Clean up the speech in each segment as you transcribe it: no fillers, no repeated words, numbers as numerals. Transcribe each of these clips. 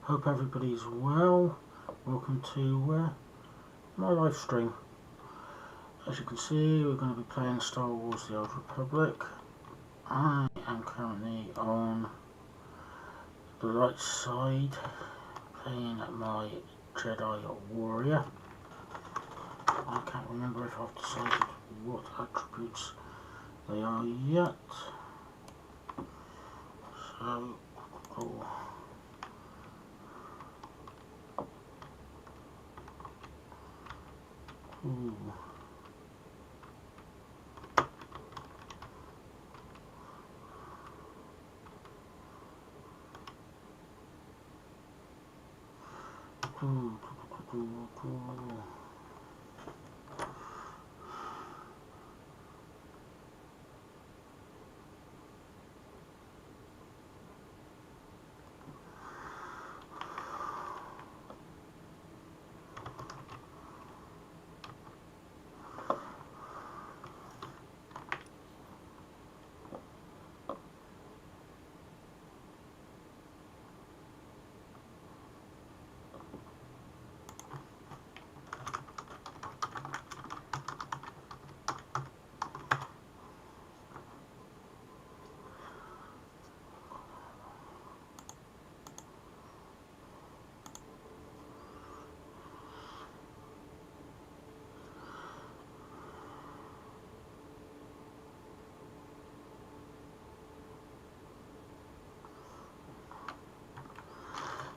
Hope everybody's well. Welcome to my live stream. As you can see, we're going to be playing Star Wars The Old Republic. I am currently on the right side, playing my Jedi Warrior. I can't remember if I've decided what attributes they are yet. So, ooh.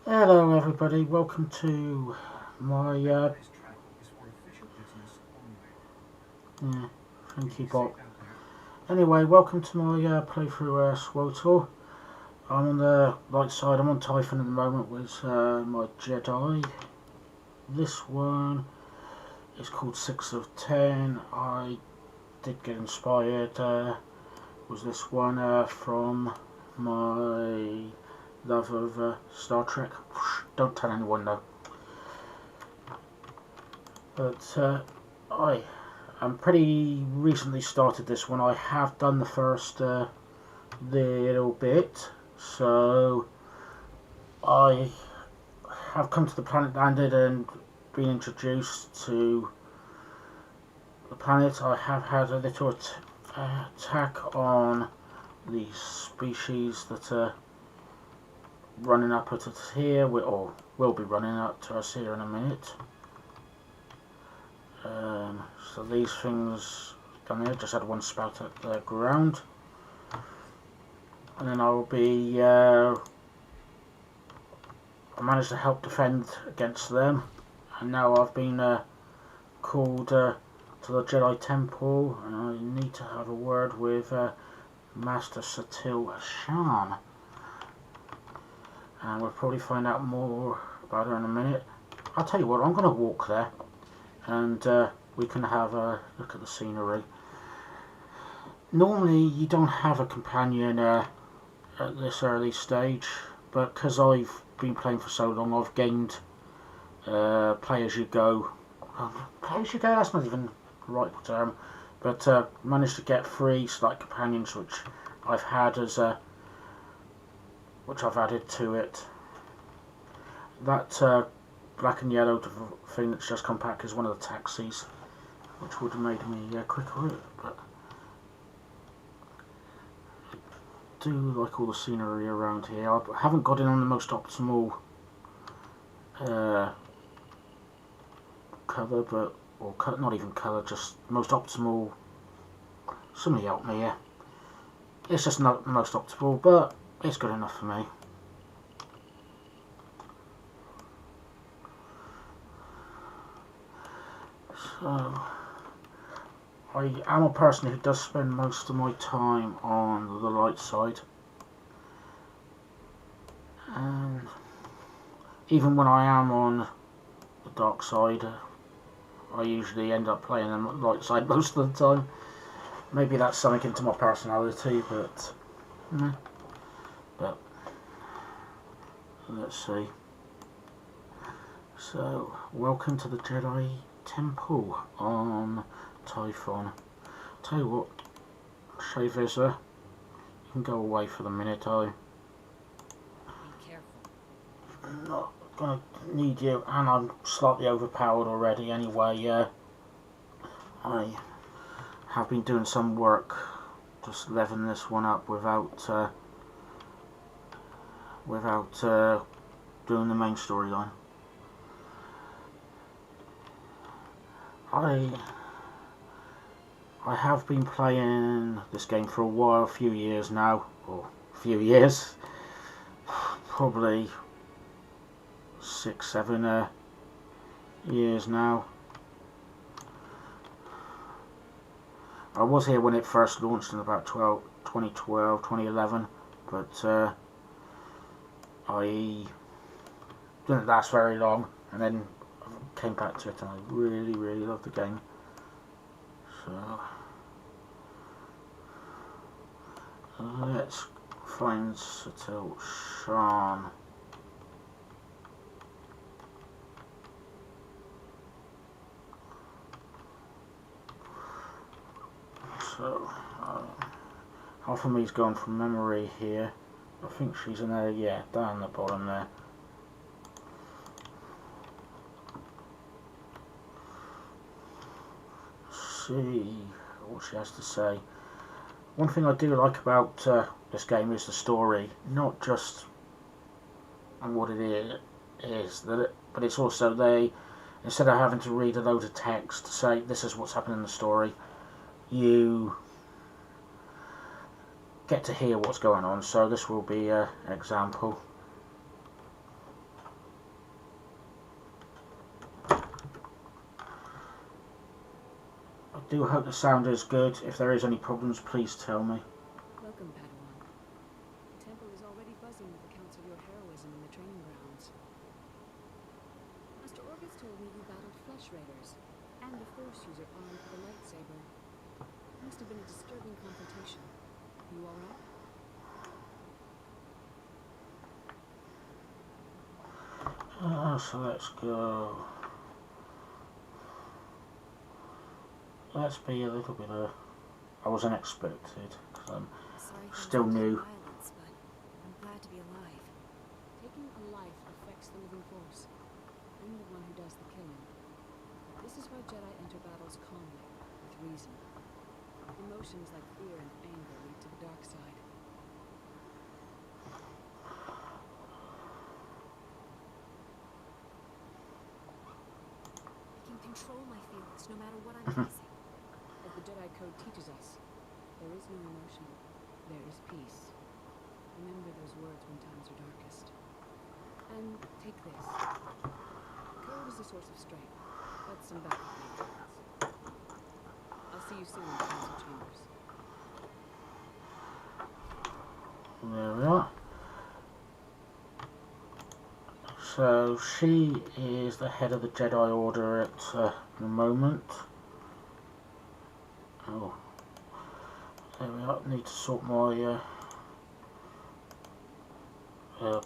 Hello everybody, welcome to my thank you Bob. Anyway, welcome to my playthrough SWTOR. I'm on the right side, I'm on Typhon at the moment with my Jedi. This one is called 6 of 10. I did get inspired, was this one from my love of Star Trek. Don't tell anyone though. But I pretty recently started this one. I have done the first little bit, so I have come to the planet, landed and been introduced to the planet. I have had a little attack on the species that are running up at us here, or will be running up to us here in a minute. So these things down here, just had one spout at the ground, and then I will be I managed to help defend against them, and now I've been called to the Jedi Temple, and I need to have a word with Master SWTOR. And we'll probably find out more about her in a minute. I'll tell you what, I'm going to walk there and we can have a look at the scenery. Normally you don't have a companion at this early stage, but because I've been playing for so long, I've gained play as you go. Play as you go, that's not even the right term, but managed to get 3 select companions which I've had as which I've added to it. That black and yellow thing that's just come back is one of the taxis, which would have made me quicker, but I do like all the scenery around here. I haven't got in on the most optimal colour, but not even colour, just most optimal. Somebody help me here. It's just not the most optimal, but it's good enough for me. So, I am a person who does spend most of my time on the light side, and even when I am on the dark side, I usually end up playing on the light side most of the time. Maybe that's something into my personality, but let's see. So, welcome to the Jedi Temple on Typhon. Tell you what, Shay Vizzer, you can go away for the minute, Be careful. not gonna need you, and I'm slightly overpowered already anyway. I have been doing some work just leveling this one up without doing the main storyline. I have been playing this game for a while, a few years now, or a few years, probably 6-7 years now. I was here when it first launched in about 2012, 2011, but I didn't last very long, and then came back to it, and I really, really loved the game. So let's find SWTOR. So half of me's gone from memory here. I think she's in there, yeah, down the bottom there. See what she has to say. One thing I do like about this game is the story, not just what it is but it's also instead of having to read a load of text to say this is what's happening in the story, you get to hear what's going on. So this will be an example. I do hope the sound is good. If there is any problems, please tell me. Welcome, Padawan. The temple is already buzzing with accounts of your heroism in the training grounds. Master Orgis told me you battled flesh raiders and a force user armed with a lightsaber. It must have been a disturbing confrontation. You all right? So let's go. Let's be a little bit I was unexpected because I'm still new. Violence, but I'm glad to be alive. Taking a life affects the living force. I'm the one who does the killing. This is why Jedi enter battles calmly, with reason. Emotions like fear and anger lead to the dark side. I can control my feelings no matter what I'm facing. As the Jedi Code teaches us, there is no emotion, there is peace. Remember those words when times are darkest. And take this. Code is a source of strength, but some backup maintenance. I'll see you soon in the council chambers. There we are. So she is the head of the Jedi Order at the moment. Oh, there we are. Need to sort my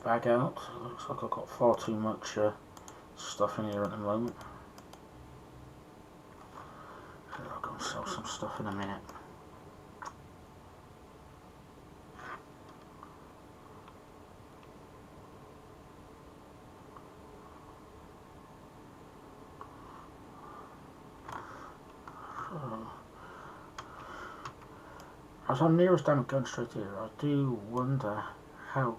bag out. Looks like I've got far too much stuff in here at the moment. I'll go and sell some stuff in a minute. As I'm nearest down going straight here, I do wonder how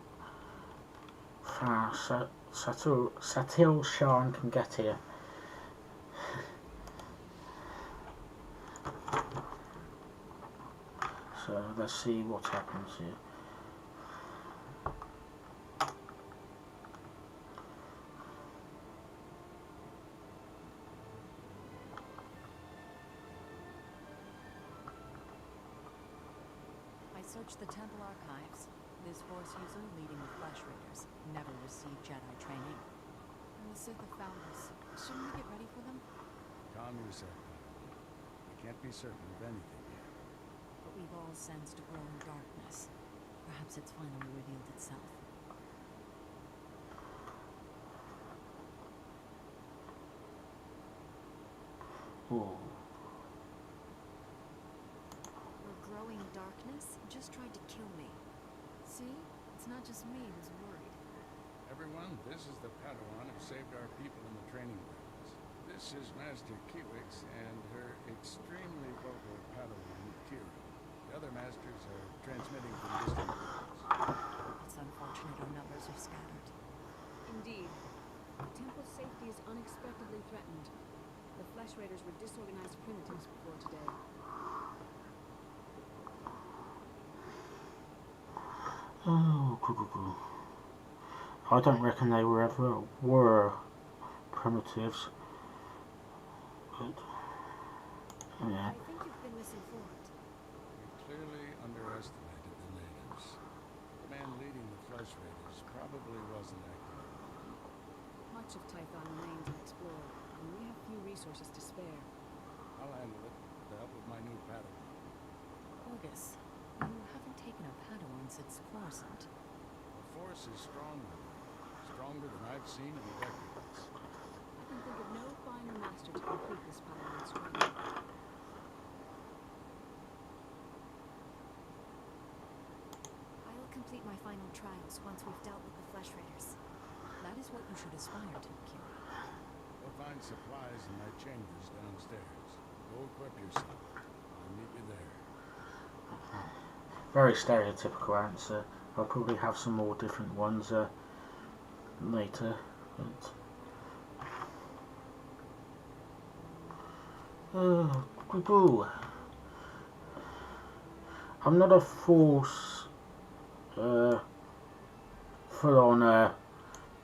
fast SWTOR can get here. So let's see what happens here. I searched the temple archives. This Force user leading the Flesh Raiders never received Jedi training. And the Sith have found us. Shouldn't we get ready for them? Calm yourself, Padawan. I can't be certain of anything yet. But we've all sensed a growing darkness. Perhaps it's finally revealed itself. Ooh. Your growing darkness just tried to kill me. See? It's not just me who's worried. everyone. This is the Padawan who saved our people in the training grounds. This is Master Kiwix and her extremely vocal Padawan, Kira. The other masters are transmitting from distant worlds. It's unfortunate our numbers are scattered. Indeed. The temple's safety is unexpectedly threatened. The Flesh Raiders were disorganized primitives before today. Oh, cool. I don't reckon they were primitives. But, yeah. I think you've been misinformed. We clearly underestimated the natives. The man leading the Flesh Raiders probably wasn't acting alone. Much of Tython remains unexplored, and we have few resources to spare. I'll handle it with the help of my new Padawan. August, you haven't taken a Padawan since Coruscant. The Force is stronger. Stronger than I've seen in decades. I can think of no finer master to complete this Padawan's training. I'll complete my final trials once we've dealt with the Flesh Raiders. That is what you should aspire to, Kira. We'll find supplies in my chambers downstairs. Go equip yourself. I'll meet you there. Very stereotypical answer. I'll probably have some more different ones later. But, cool. I'm not a Force full-on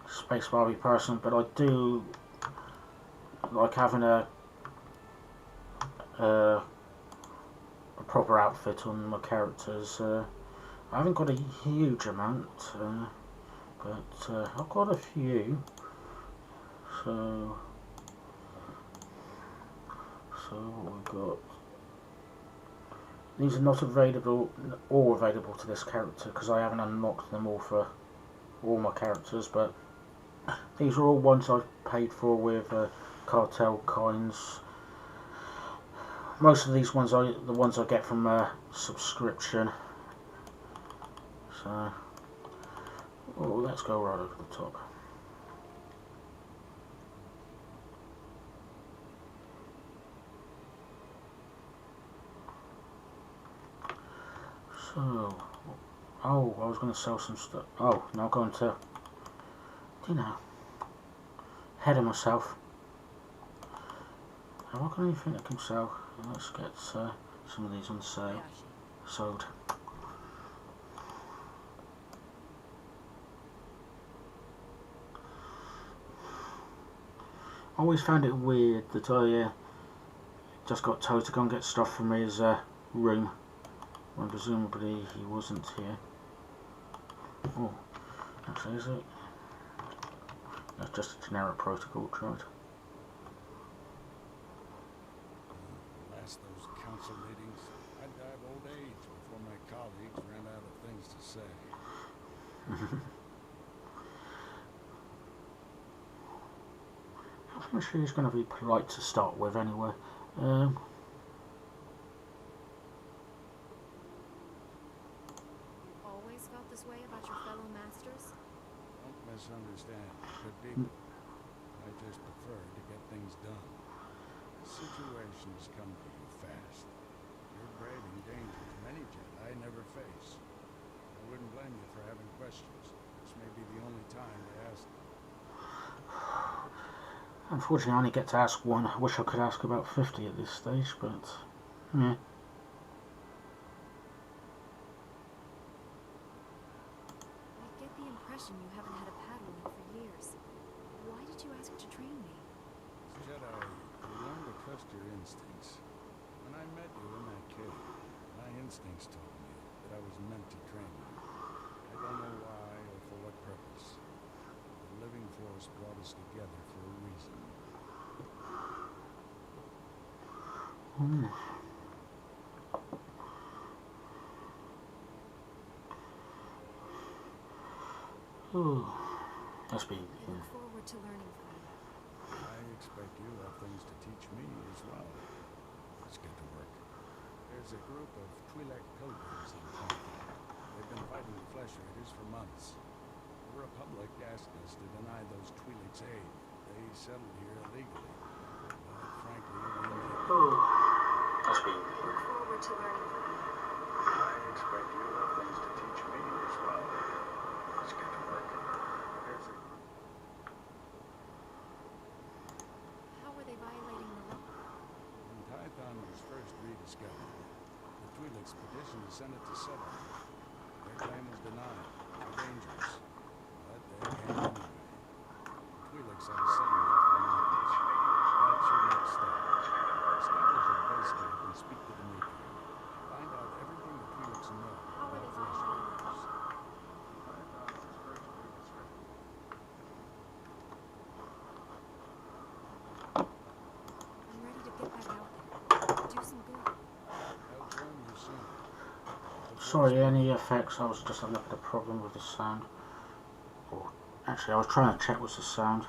Space Barbie person, but I do like having a proper outfit on my characters. I haven't got a huge amount, but I've got a few. So what we've got. These are not available to this character because I haven't unlocked them all for all my characters, but these are all ones I've paid for with cartel coins. Most of these ones are the ones I get from a subscription. So, let's go right over the top. So, I was going to sell some stuff. Oh, now I'm going to, ahead of myself. Have I got anything I can sell? Let's get some of these on sale. Sold. I always found it weird that I just got told to go and get stuff from his room when presumably he wasn't here. Oh, actually, is it? That's just a generic protocol, right? Last those council meetings, I'd die of old age before my colleagues ran out of things to say. I'm sure he's going to be polite to start with anyway. Always felt this way about your fellow masters? Don't misunderstand. Good people. I just prefer to get things done. Situations come to you fast. You're braving dangers many Jedi never face. I wouldn't blame you for having questions. This may be the only time to ask them. Unfortunately, I only get to ask one. I wish I could ask about 50 at this stage, but yeah. I get the impression you haven't had a Padawan for years. Why did you ask to train me? As Jedi, you learn to trust your instincts. When I met you in that cave, my instincts told me that I was meant to train you. I don't know why or for what purpose. The living force brought us together for a reason. Must be. I look forward to learning from you. I expect you have things to teach me as well. Let's get to work. There's a group of Twi'lek pilgrims in Tython. They've been fighting the Flesh Raiders for months. The Republic asked us to deny those Twi'leks aid. They settled here illegally. But frankly, we need Must be. Look forward to learning from you. I expect you have things to teach me as well. Let's get to work. Here's a... How were they violating the law? When Tython was first rediscovered, the Twi'leks petitioned the Senate to settle. Their claim was denied. They're dangerous. But they came anyway. The Twi'leks have a settlement in the mountains. That should make step. Establish a base camp and speak to the Matriarch. Find out everything the Twi'leks know How are about they flesh violating the raiders. law? I'm ready to get back out there. Do some good. I'll join you soon. Sorry, any effects? I was just having a bit of problem with the sound. Oh, actually, I was trying to check what's the sound.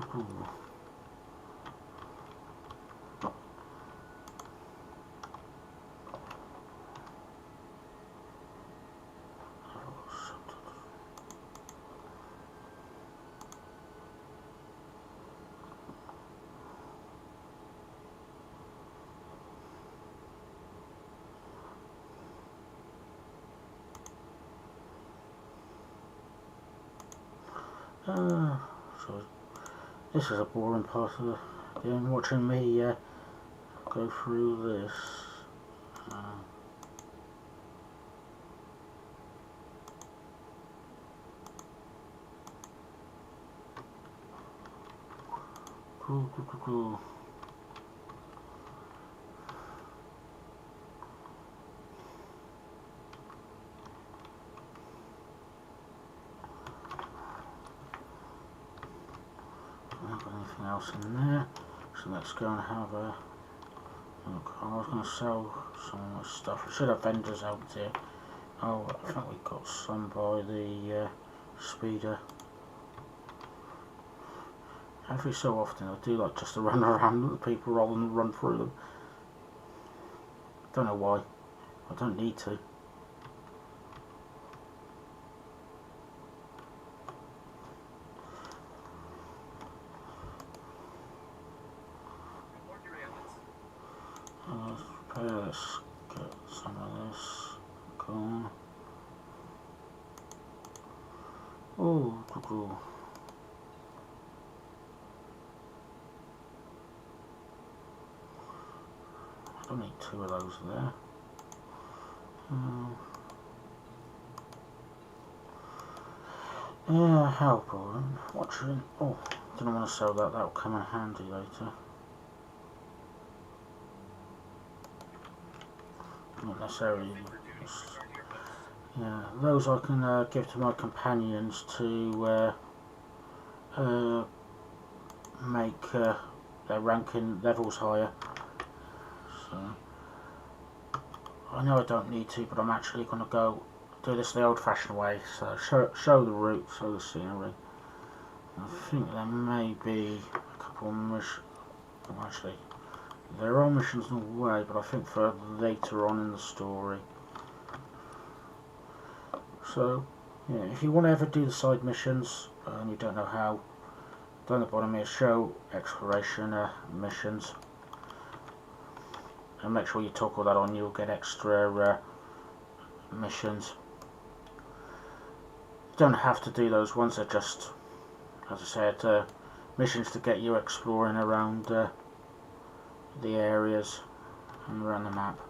Cool. So this is a boring part of the game, watching me go through this. Cool. Don't have anything else in there, so let's go and have a look. I was going to sell some of my stuff. We should have vendors out here. Oh, I think we got some by the speeder. Every so often I do like just to run around the people rather than run through them. Don't know why. I don't need to. Let's get some of this gone. Oh, cool. I don't need two of those there. Yeah, how boring. Watching. Oh, didn't want to sell that. That'll come in handy later. Not necessarily. Yeah, those I can give to my companions to make their ranking levels higher. So I know I don't need to, but I'm actually going to go do this the old-fashioned way. So show the route, show the scenery. I think there may be a couple of missions. Well, actually, there are missions in the way, but I think for later on in the story. So, yeah, if you want to ever do the side missions and you don't know how, down the bottom here, show exploration missions. And make sure you toggle that on, you'll get extra missions. You don't have to do those ones, they're just, as I said, missions to get you exploring around the areas and around the map.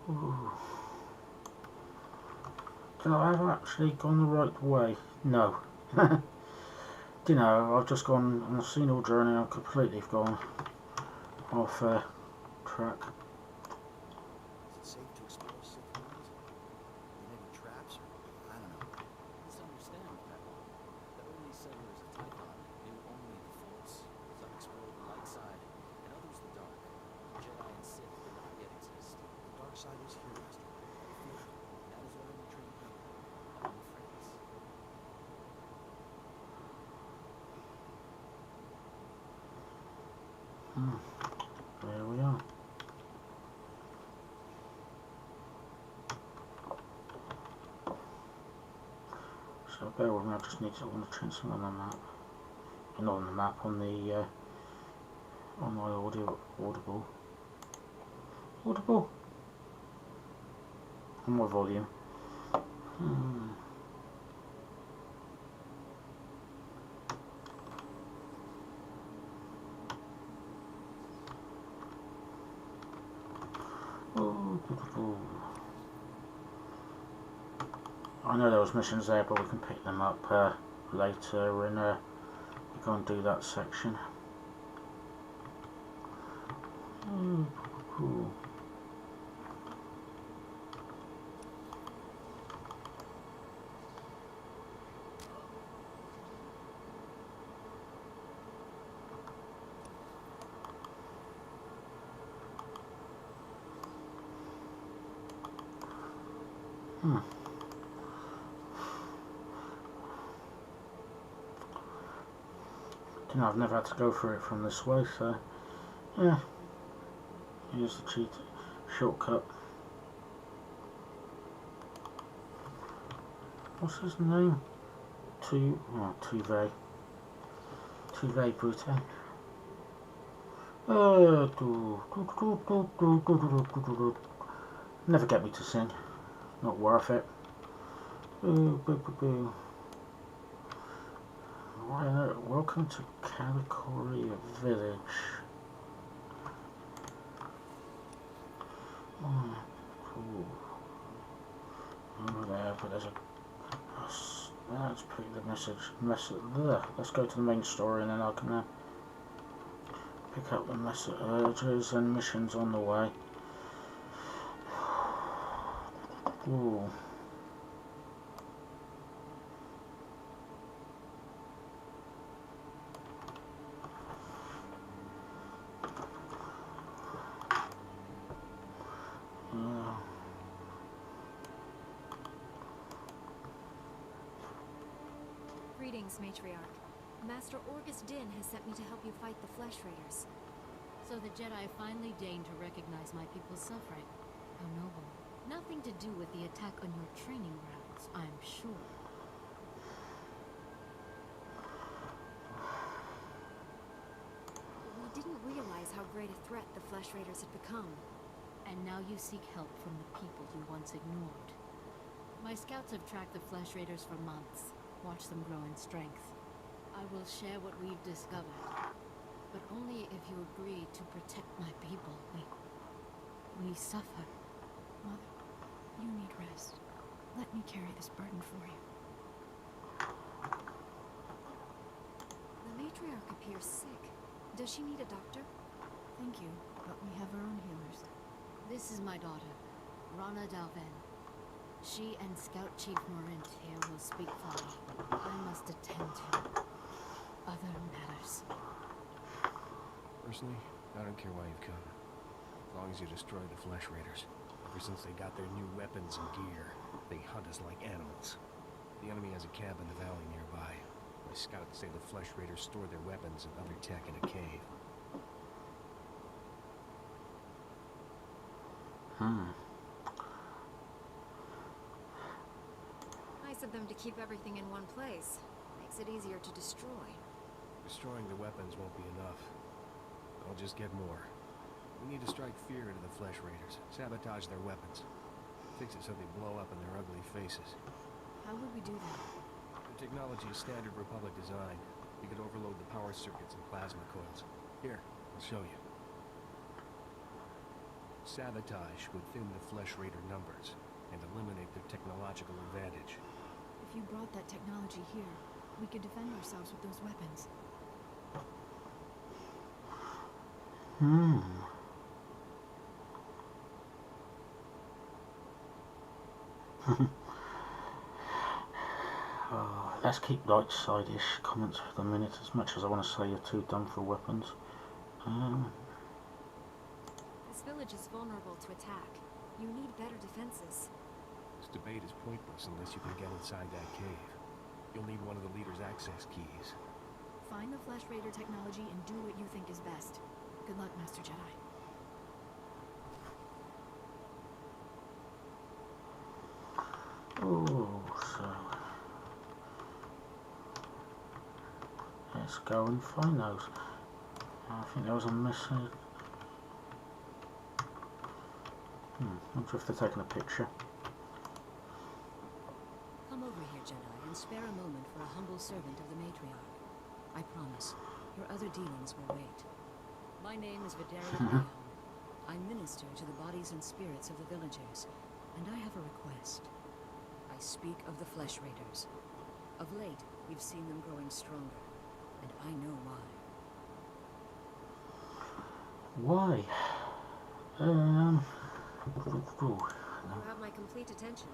Ooh. Did I have actually gone the right way? No. You know, I've just gone on a single journey, I've completely gone off track. Is it safe to explore Sith lands? Are there any traps or I don't know? Misunderstand, Pebble. The early settlers of Tython knew only the Force. Some explored the light side, side is here, Master. Field. That is where we train people. Among friends. There we are. So bear with me, I just need to want to change something on the map. Not on the map, on the on my audible. On my volume. I know there was missions there, but we can pick them up later and go and do that section. I've never had to go through it from this way, so yeah. Here's the cheat shortcut. What's his name? Tuve Brute. Never get me to sing. Not worth it. Welcome to Calicoria Village. Cool. Over there, but there's a... Let's pick the message. Let's go to the main story and then I can pick up the messages and missions on the way. Ooh. Greetings, Matriarch. Master Orgus Din has sent me to help you fight the Flesh Raiders. So the Jedi finally deigned to recognize my people's suffering. How noble. Nothing to do with the attack on your training grounds, I'm sure. We didn't realize how great a threat the Flesh Raiders had become. And now you seek help from the people you once ignored. My scouts have tracked the Flesh Raiders for months. Watch them grow in strength. I will share what we've discovered, but only if you agree to protect my people. We suffer. Mother, you need rest. Let me carry this burden for you. The Matriarch appears sick. Does she need a doctor? Thank you, but we have our own healers. This is my daughter, Rana Dalven. She and Scout Chief Morint here will speak for me. I must attend to other matters. Personally, I don't care why you've come. As long as you destroy the Flesh Raiders. Ever since they got their new weapons and gear, they hunt us like animals. The enemy has a camp in the valley nearby. My scouts say the Flesh Raiders store their weapons and other tech in a cave. Nice of them to keep everything in one place. Makes it easier to destroy. Destroying the weapons won't be enough. I'll just get more. We need to strike fear into the Flesh Raiders, sabotage their weapons. Fix it so they blow up in their ugly faces. How would we do that? The technology is standard Republic design. You could overload the power circuits and plasma coils. Here, I'll show you. Sabotage would thin the Flesh Raider numbers and eliminate their technological advantage. If you brought that technology here, we could defend ourselves with those weapons. Let's keep light side-ish comments for the minute, as much as I want to say you're too dumb for weapons. This village is vulnerable to attack. You need better defenses. This debate is pointless unless you can get inside that cave. You'll need one of the leader's access keys. Find the Flesh Raider technology and do what you think is best. Good luck, Master Jedi. Oh, so let's go and find those. I think there was a missing. I wonder if they're taking a picture. Come over here, Jedi, and spare a moment for a humble servant of the matriarch. I promise, your other dealings will wait. My name is Vidarian Leon. I minister to the bodies and spirits of the villagers, and I have a request. I speak of the Flesh Raiders. Of late, we've seen them growing stronger, and I know why. Why? You have my complete attention.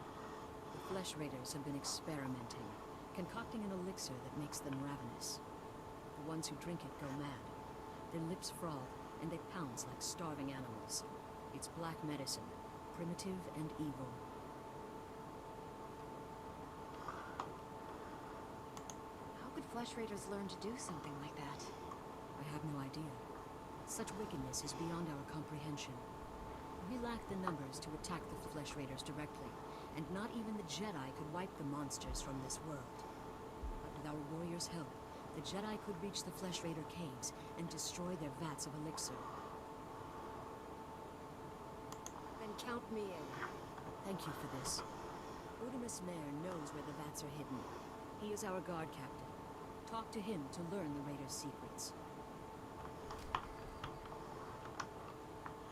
The Flesh Raiders have been experimenting, concocting an elixir that makes them ravenous. The ones who drink it go mad. Their lips froth, and they pounce like starving animals. It's black medicine, primitive and evil. How could Flesh Raiders learn to do something like that? I have no idea. Such wickedness is beyond our comprehension. We lack the numbers to attack the Flesh Raiders directly, and not even the Jedi could wipe the monsters from this world. But with our warriors' help, the Jedi could reach the Flesh Raider caves and destroy their vats of elixir. Then count me in. Thank you for this. Udimus Mayor knows where the vats are hidden. He is our guard captain. Talk to him to learn the Raiders' secrets.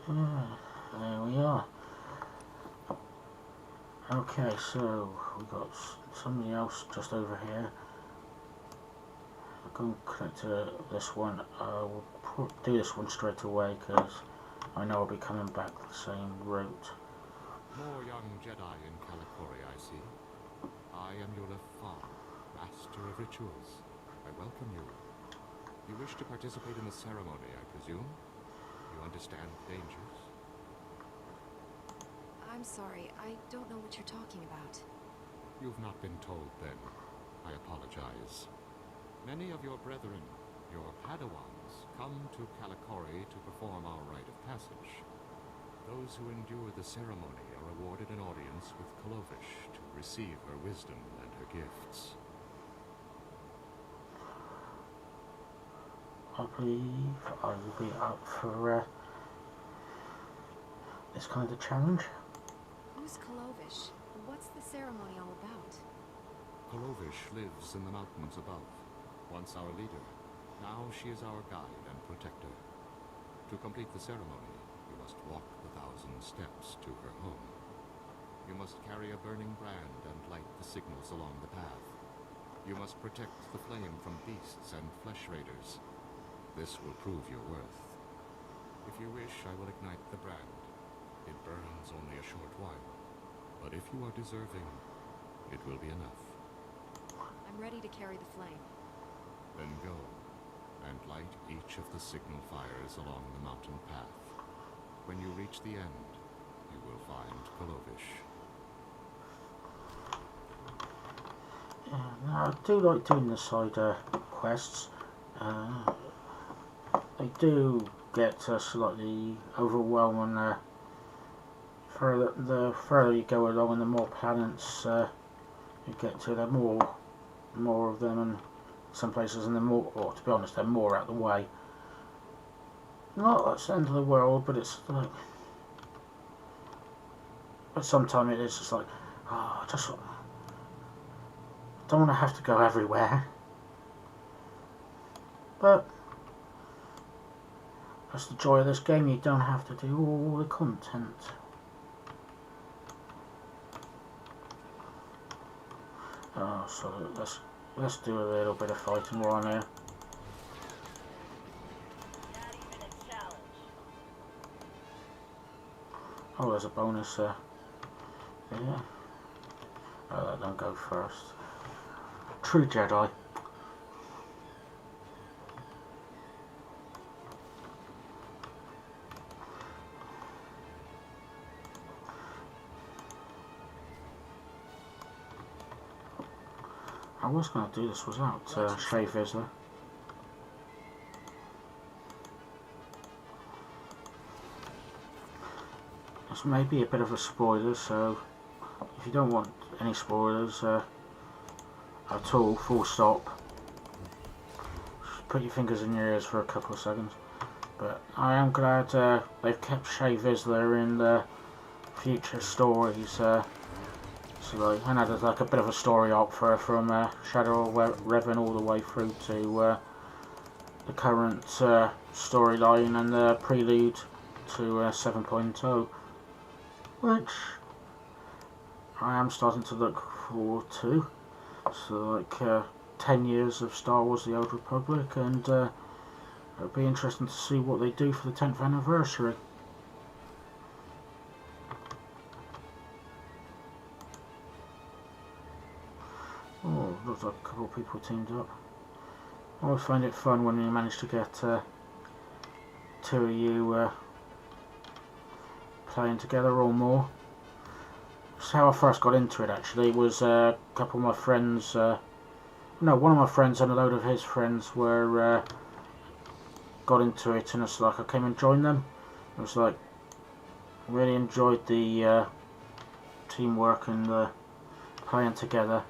There we are. Okay, so we got somebody else just over here. I'll go and connect to this one. We'll do this one straight away because I know I'll be coming back the same route. More young Jedi in Kalikori, I see. I am your father, Master of Rituals. I welcome you. You wish to participate in the ceremony, I presume? You understand the dangers? I'm sorry, I don't know what you're talking about. You've not been told, then. I apologize. Many of your brethren, your Padawans, come to Kalikori to perform our rite of passage. Those who endure the ceremony are awarded an audience with Kolovish to receive her wisdom and her gifts. I believe I will be up for this kind of challenge. Who's Kolovish? What's the ceremony all about? Kolovish lives in the mountains above. Once our leader, now she is our guide and protector. To complete the ceremony, you must walk the 1,000 steps to her home. You must carry a burning brand and light the signals along the path. You must protect the flame from beasts and flesh raiders. This will prove your worth. If you wish, I will ignite the brand. It burns only a short while, but if you are deserving, it will be enough. I'm ready to carry the flame. Then go, and light each of the signal fires along the mountain path. When you reach the end, you will find Kolovish. Yeah, I do like doing the side quests. They do get slightly overwhelming. The further you go along and the more planets you get to, there are more of them, and some places, and they're more, or to be honest, they're more out of the way. Not that's the end of the world, but it's like, but sometimes it is just like, oh, I just don't want to have to go everywhere. But that's the joy of this game, you don't have to do all the content. Oh, so let's do a little bit of fighting while I'm here. Oh, there's a bonus there. Yeah. Oh, let them go first. True Jedi. was going to do this without Shay Vizsla. This may be a bit of a spoiler, so if you don't want any spoilers at all, full stop, just put your fingers in your ears for a couple of seconds. But I am glad they've kept Shay Vizsla in the future stories. So like, and added like a bit of a story arc for her from Shadow of Revan all the way through to the current storyline and the prelude to 7.0, which I am starting to look forward to. So like 10 years of Star Wars The Old Republic, and it'll be interesting to see what they do for the 10th anniversary. Oh, looks like a couple of people teamed up. I always find it fun when you manage to get two of you playing together or more. That's how I first got into it, actually. It was a couple of my friends, no, one of my friends and a load of his friends were got into it, and it's like I came and joined them. It was like, I really enjoyed the teamwork and the playing together.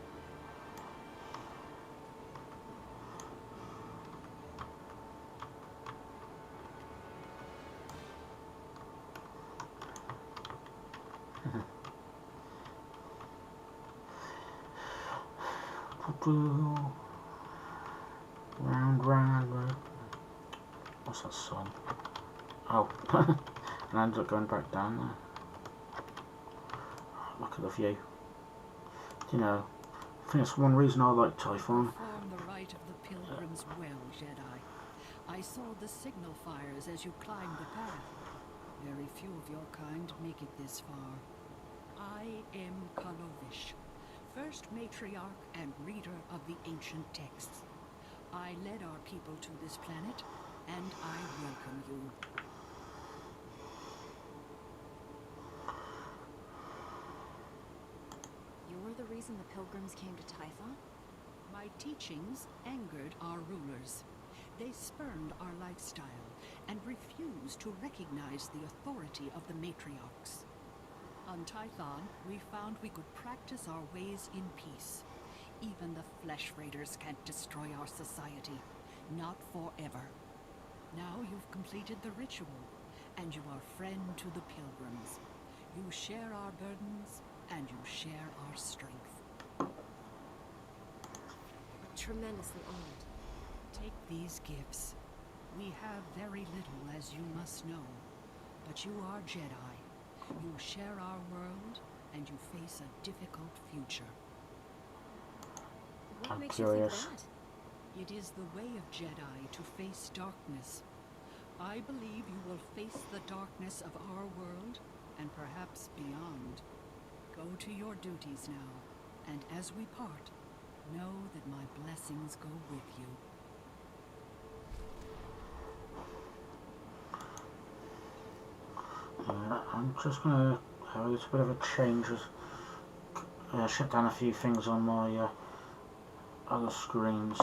Round, round, round. What's that song? Oh, and I ended up going back down there. Look at the view. You know, I think that's one reason I like Typhon. Perform the rite of the pilgrims well, Jedi. I saw the signal fires as you climbed the path. Very few of your kind make it this far. I am Kalovish, first matriarch and reader of the ancient texts. I led our people to this planet, and I welcome you. You're the reason the pilgrims came to Typhon? My teachings angered our rulers. They spurned our lifestyle and refused to recognize the authority of the matriarchs. On Typhon, we found we could practice our ways in peace. Even the flesh raiders can't destroy our society. Not forever. Now you've completed the ritual, and you are friend to the pilgrims. You share our burdens, and you share our strength. I'm tremendously honored. Take these gifts. We have very little, as you must know. But you are Jedi. You share our world, and you face a difficult future. What I'm makes curious. you think that? It is the way of Jedi to face darkness. I believe you will face the darkness of our world, and perhaps beyond. Go to your duties now, and as we part, know that my blessings go with you. I'm just going to have a little bit of a change. Shut down a few things on my other screens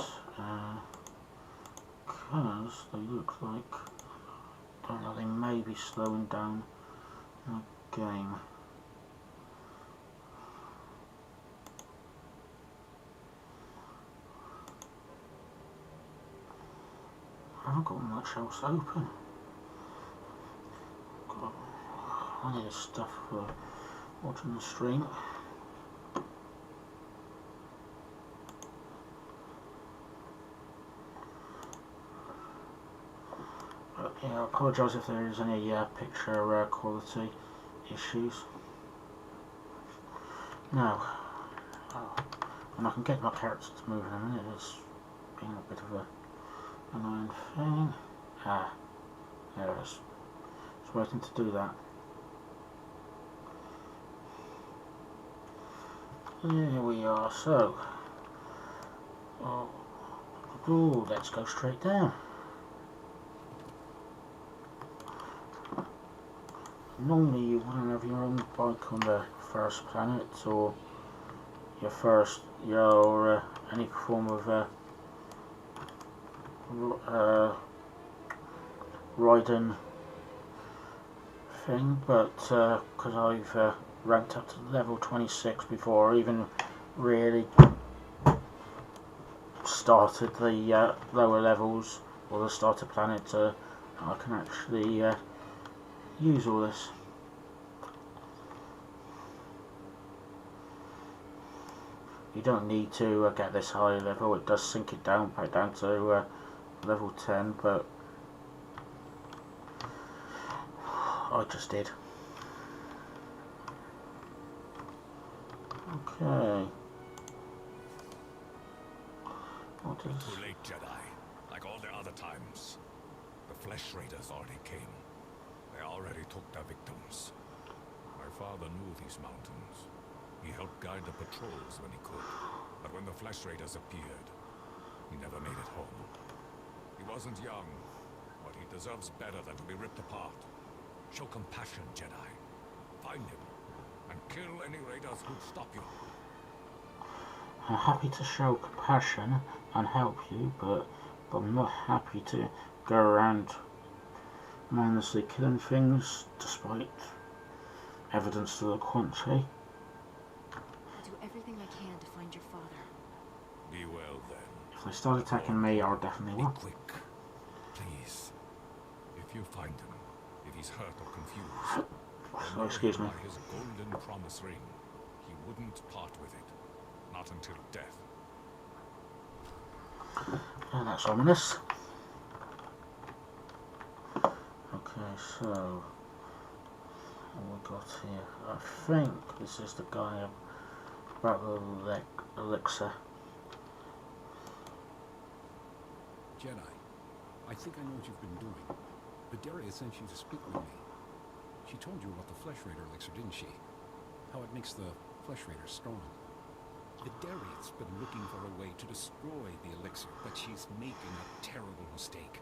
because they look like, I don't know, they may be slowing down the game. I haven't got much else open. Got plenty of stuff for watching the stream. But yeah, I apologise if there is any picture quality issues. Now, and I can get my characters to move in a minute. It's been a bit of a annoying thing. Ah, there it is. Just waiting to do that. Here we are. So, let's go straight down. Normally you want to have your own bike on the first planet, or your first, your any form of riding thing, but because I've ranked up to level 26 before I even really started the lower levels or the starter planet, I can actually use all this. You don't need to get this high level. It does sink it down, back down to level 10, but I just did. Okay. What is... Too late, Jedi. Like all the other times. The Flesh Raiders already came. They already took their victims. My father knew these mountains. He helped guide the patrols when he could. But when the Flesh Raiders appeared, he never made it home. He wasn't young, but he deserves better than to be ripped apart. Show compassion, Jedi. Find him, and kill any raiders who'd stop you. I'm happy to show compassion and help you, but I'm not happy to go around mindlessly killing things despite evidence to the contrary. I'll do everything I can to find your father. Be well, then. If they start attacking me, I'll definitely Be will. quick, please. If you find him, if he's hurt or confused, Oh, excuse me. by his golden promise ring, he wouldn't part with it. Not until death. Yeah, that's ominous. Okay, so what we got here? I think this is the guy about the elixir. Jedi, I think I know what you've been doing. Vidaria sent you to speak with me. She told you about the Flesh Raider elixir, didn't she? How it makes the Flesh Raiders strong. Vidaria's been looking for a way to destroy the elixir, but she's making a terrible mistake.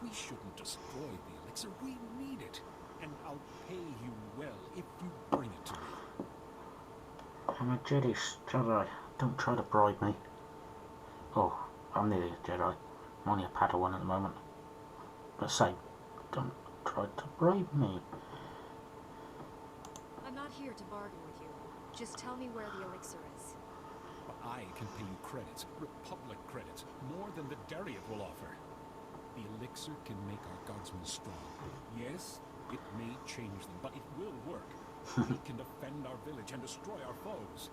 We shouldn't destroy the elixir, we need it. And I'll pay you well if you bring it to me. I'm a Jedi. Don't try to bribe me. Oh, I'm nearly a Jedi. I'm only a Padawan at the moment. But say, don't try to bribe me. I'm not here to bargain with you. Just tell me where the elixir is. But I can pay you credits, Republic credits, more than Vidaria will offer. The elixir can make our guardsmen strong. Yes, it may change them, but it will work. We can defend our village and destroy our foes.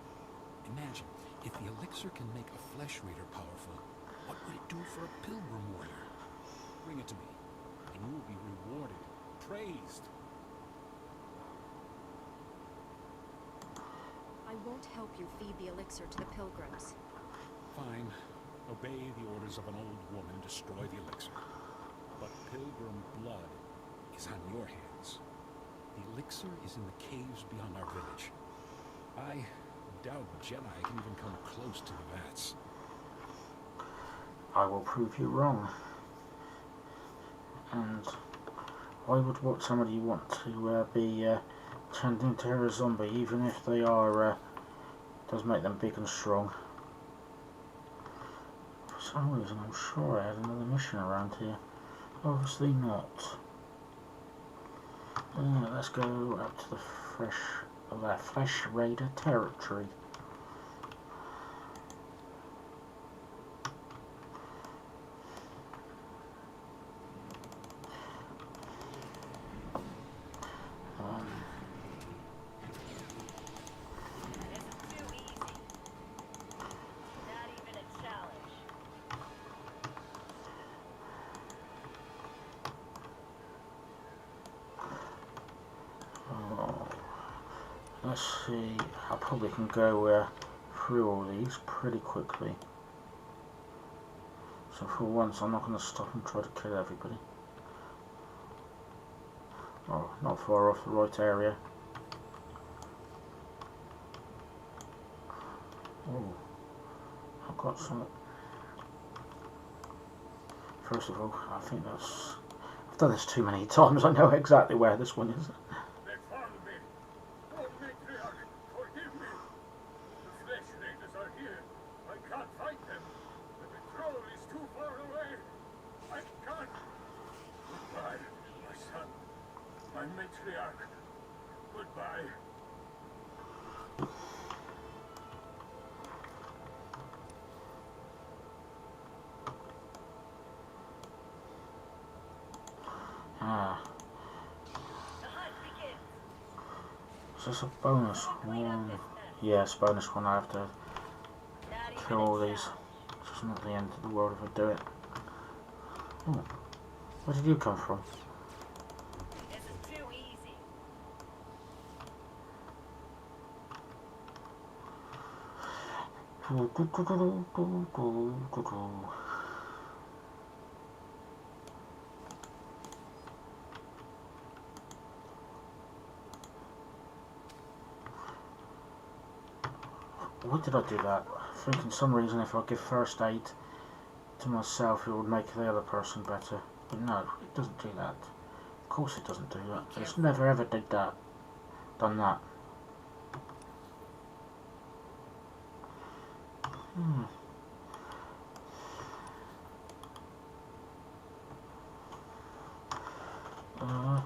Imagine, if the elixir can make a Flesh Raider powerful, what would it do for a pilgrim warrior? Bring it to me, and you will be rewarded, praised. I won't help you feed the elixir to the pilgrims. Fine. Obey the orders of an old woman, destroy the elixir. But pilgrim blood is on your hands. The elixir is in the caves beyond our village. I doubt Jedi can even come close to the vats. I will prove you wrong. And why would somebody want to be turned into a zombie, even if they are, does make them big and strong. For some reason I'm sure I had another mission around here. Obviously not. Let's go up to the Flesh Raider territory. Let's see, I probably can go through all these pretty quickly. So for once I'm not going to stop and try to kill everybody. Oh, not far off the right area. Oh, I've got some. First of all, I think that's... I've done this too many times, I know exactly where this one is. They found me. Oh, matriarch, forgive me. The Flesh Matriarch. Goodbye. Is this a bonus one? Yes, bonus one. I have to kill all these. It's just not the end of the world if I do it. Oh, where did you come from? This is too easy. Why did I do that? I think for some reason if I give first aid to myself it would make the other person better. But no, it doesn't do that. Of course it doesn't do that. It's never ever done that.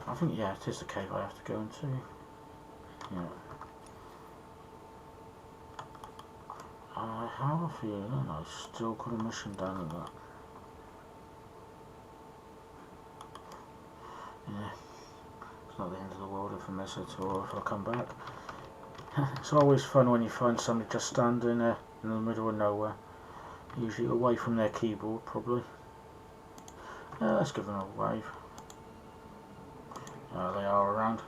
I think, yeah, it is the cave I have to go into. Yeah. I have a feeling I still got a mission down in that. Yeah. It's not the end of the world if I miss it or if I come back. It's always fun when you find somebody just standing in the middle of nowhere. Usually away from their keyboard, probably. Let's give them a wave. They are around.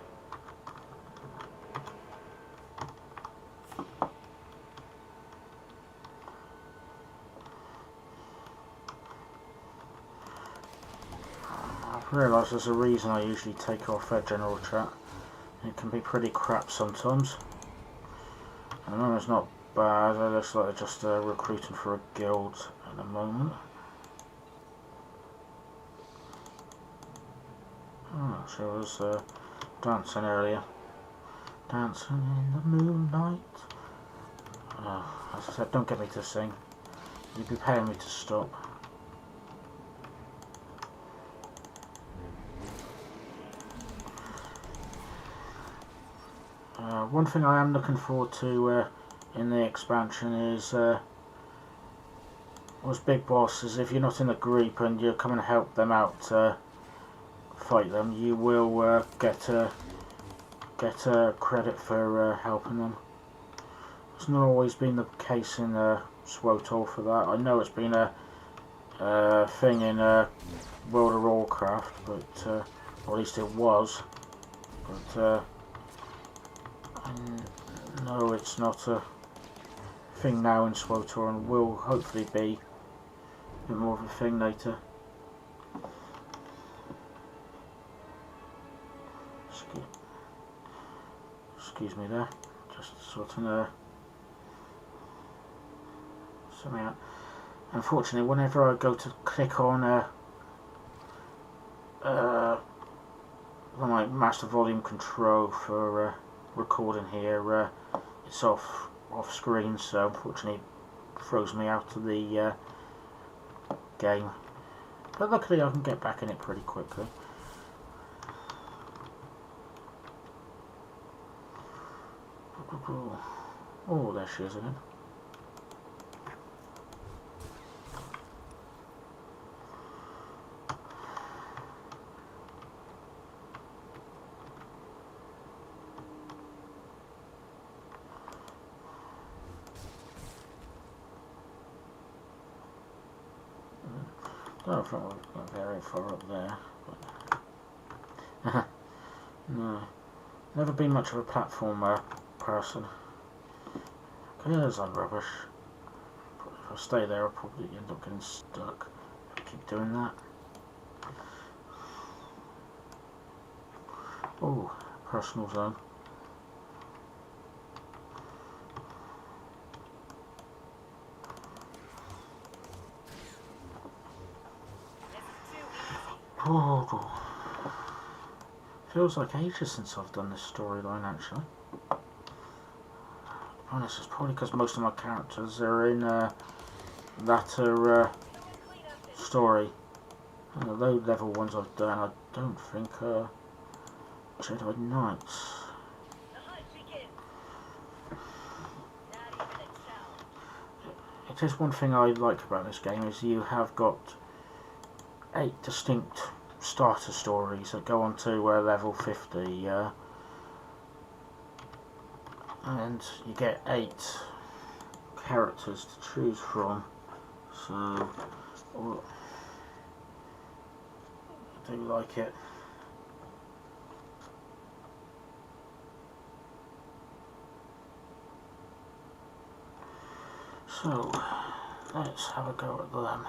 I've realised there's a reason I usually take off general chat. It can be pretty crap sometimes. At the moment it's not bad, it looks like they're just recruiting for a guild at the moment. Oh, she was dancing earlier. Dancing in the moonlight. As I said, don't get me to sing. You'd be paying me to stop. One thing I am looking forward to in the expansion is was Big Boss, is if you're not in a group and you're coming to help them out fight them, you will get credit for helping them. It's not always been the case in SWTOR for that. I know it's been a thing in World of Warcraft, but or at least it was. But no, it's not a thing now in SWTOR, and will hopefully be a bit more of a thing later. Excuse me there, just sorting something out. Unfortunately, whenever I go to click on my master volume control for recording here, it's off screen, so unfortunately it throws me out of the game. But luckily I can get back in it pretty quickly. Oh, there she is again. I don't think we're very far up there. But no, never been much of a platformer person. Because I'm rubbish. If I stay there, I'll probably end up getting stuck if I keep doing that. Oh, personal zone. Oh, feels like ages since I've done this storyline, actually. Honest, it's probably because most of my characters are in that story. And the low level ones I've done, I don't think Jedi Knights. The hunt begins. Not even a challenge. It is one thing I like about this game is you have got 8 distinct starter stories that go on to level 50, and you get 8 characters to choose from, so I do like it. So let's have a go at them.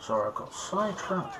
Sorry, I got sidetracked.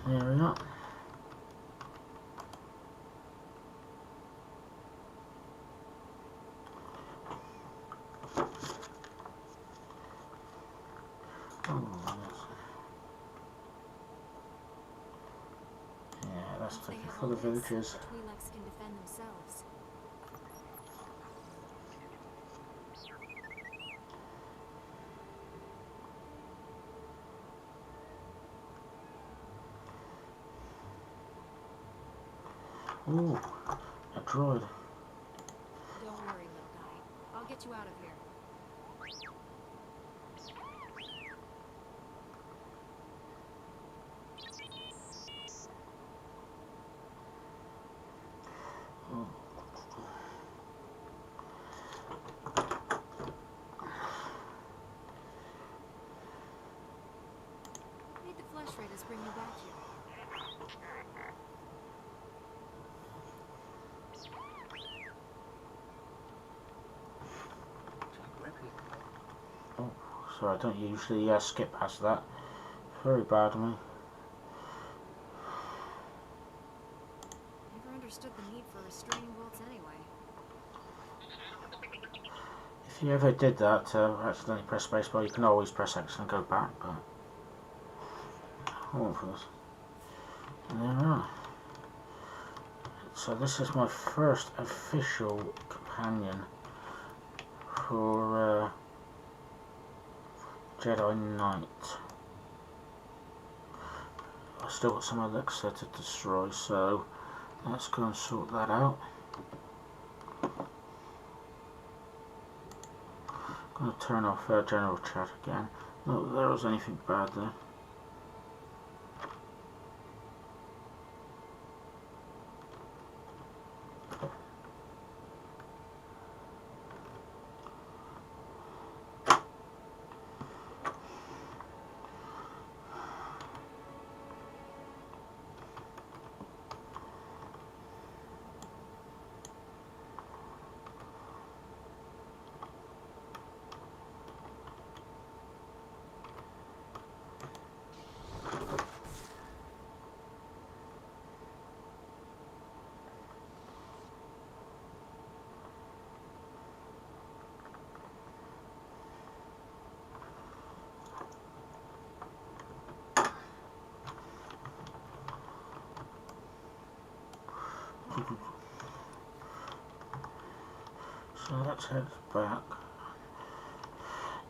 There we are. Yeah, that's taking for the villages. The Twi'leks can defend themselves. Ooh, a droid. Don't worry, little guy. I'll get you out of here. Oh. Made the Flesh Raiders bring you back here. Oh, sorry, I don't usually skip past that. Very bad of me. Never understood the need for restraining bolts anyway. If you ever did that, accidentally press spacebar, you can always press X and go back, but I won't for this. And there we are. So this is my first official companion for Jedi Knight. I've still got some elixir to destroy, so let's go and sort that out. I'm going to turn off general chat again. Not that there was anything bad there. So let's head back.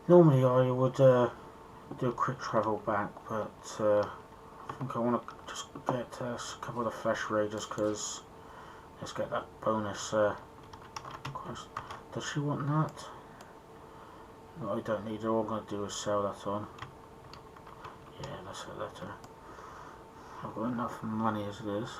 Normally I would do a quick travel back, but I think I want to just get a couple of the Flesh Raiders, because let's get that bonus quest. Does she want that? No, I don't need it. All I'm going to do is sell that on. Yeah, let's let her. I've got enough money as it is.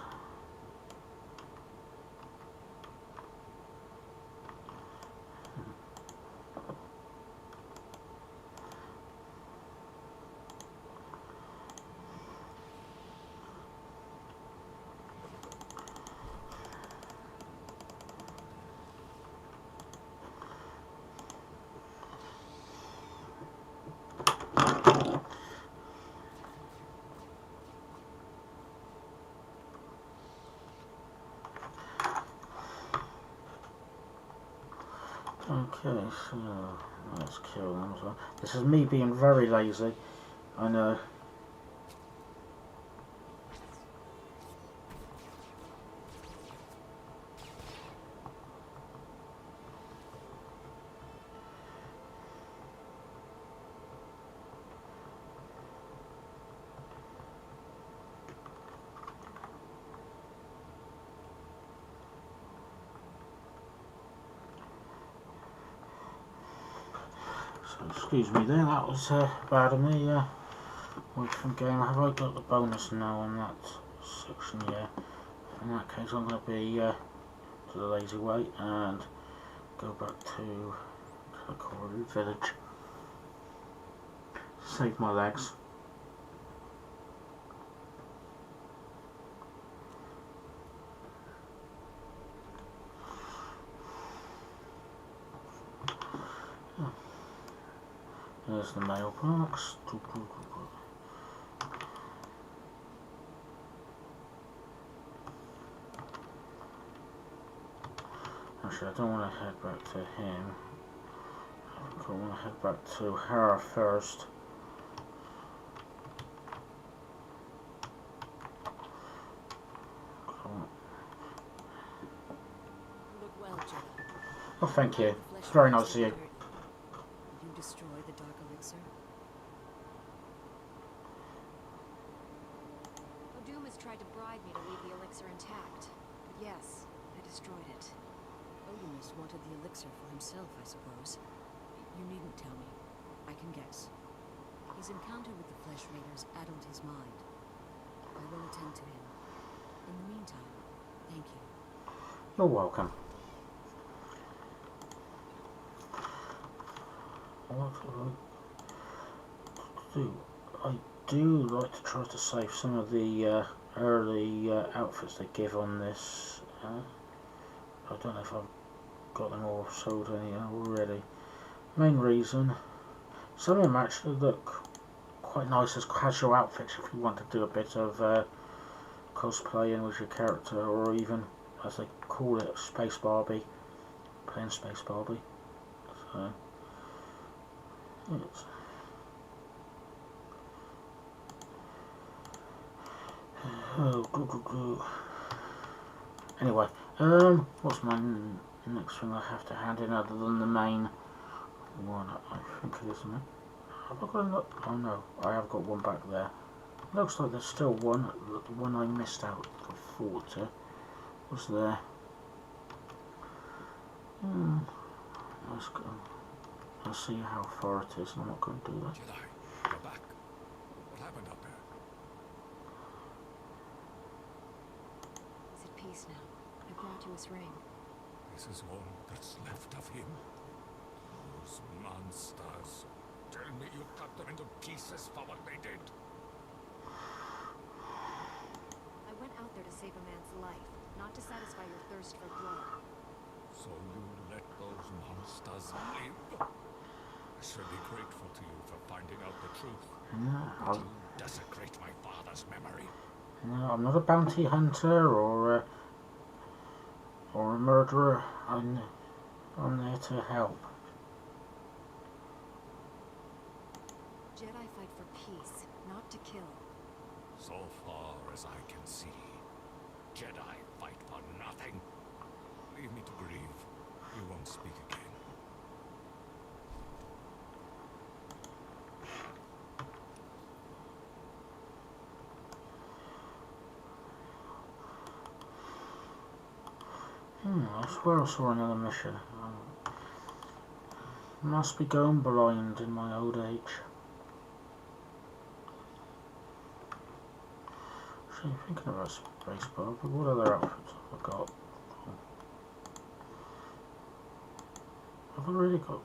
Okay, so let's kill them as well. This is me being very lazy, I know. So excuse me there, that was bad of me. Wait from game. Have I got the bonus now on that section? Yeah. In that case, I'm going to be to the lazy way and go back to the Corey village. Save my legs. There's the mailbox. Actually, I don't want to head back to him. I think I want to head back to her first. Look well, Jedi. Oh, thank you. It's very nice of you. You destroy the Dark Elixir? O'Doom has tried to bribe me to leave the elixir intact. But yes, I destroyed it. Odimus wanted the elixir for himself, I suppose. You needn't tell me. I can guess. His encounter with the Flesh Raiders addled his mind. I will attend to him. In the meantime, thank you. You're welcome. What do I do like to try to save some of the early outfits they give on this. I don't know if I've got them all sold any already. Main reason, some of them actually look quite nice as casual outfits if you want to do a bit of cosplaying with your character, or even, as they call it, Space Barbie, playing Space Barbie. So, yes. Oh, anyway, what's my next thing I have to hand in other than the main one? I think it is the main. Have I got another? Oh no, I have got one back there. Looks like there's still one. The one I missed out, the 40, was there. Let's go. Let's see how far it is. I'm not going to do that. Jedi, you're back. What happened up there? He's at peace now. I brought you his ring. This is all that's left of him. Those monsters. Tell me you cut them into pieces for what they did. I went out there to save a man's life, not to satisfy your thirst for blood. So you let those monsters live? I should be grateful to you for finding out the truth. No, You desecrate my father's memory. no, I'm not a bounty hunter or a murderer. I'm there to help. Jedi fight for peace, not to kill. So far as I can see, Jedi fight for nothing. Leave me to grieve. You won't speak again. I swear I saw another mission. Must be going blind in my old age. Actually, thinking about space bar, but what other outfits have I got? Have I really got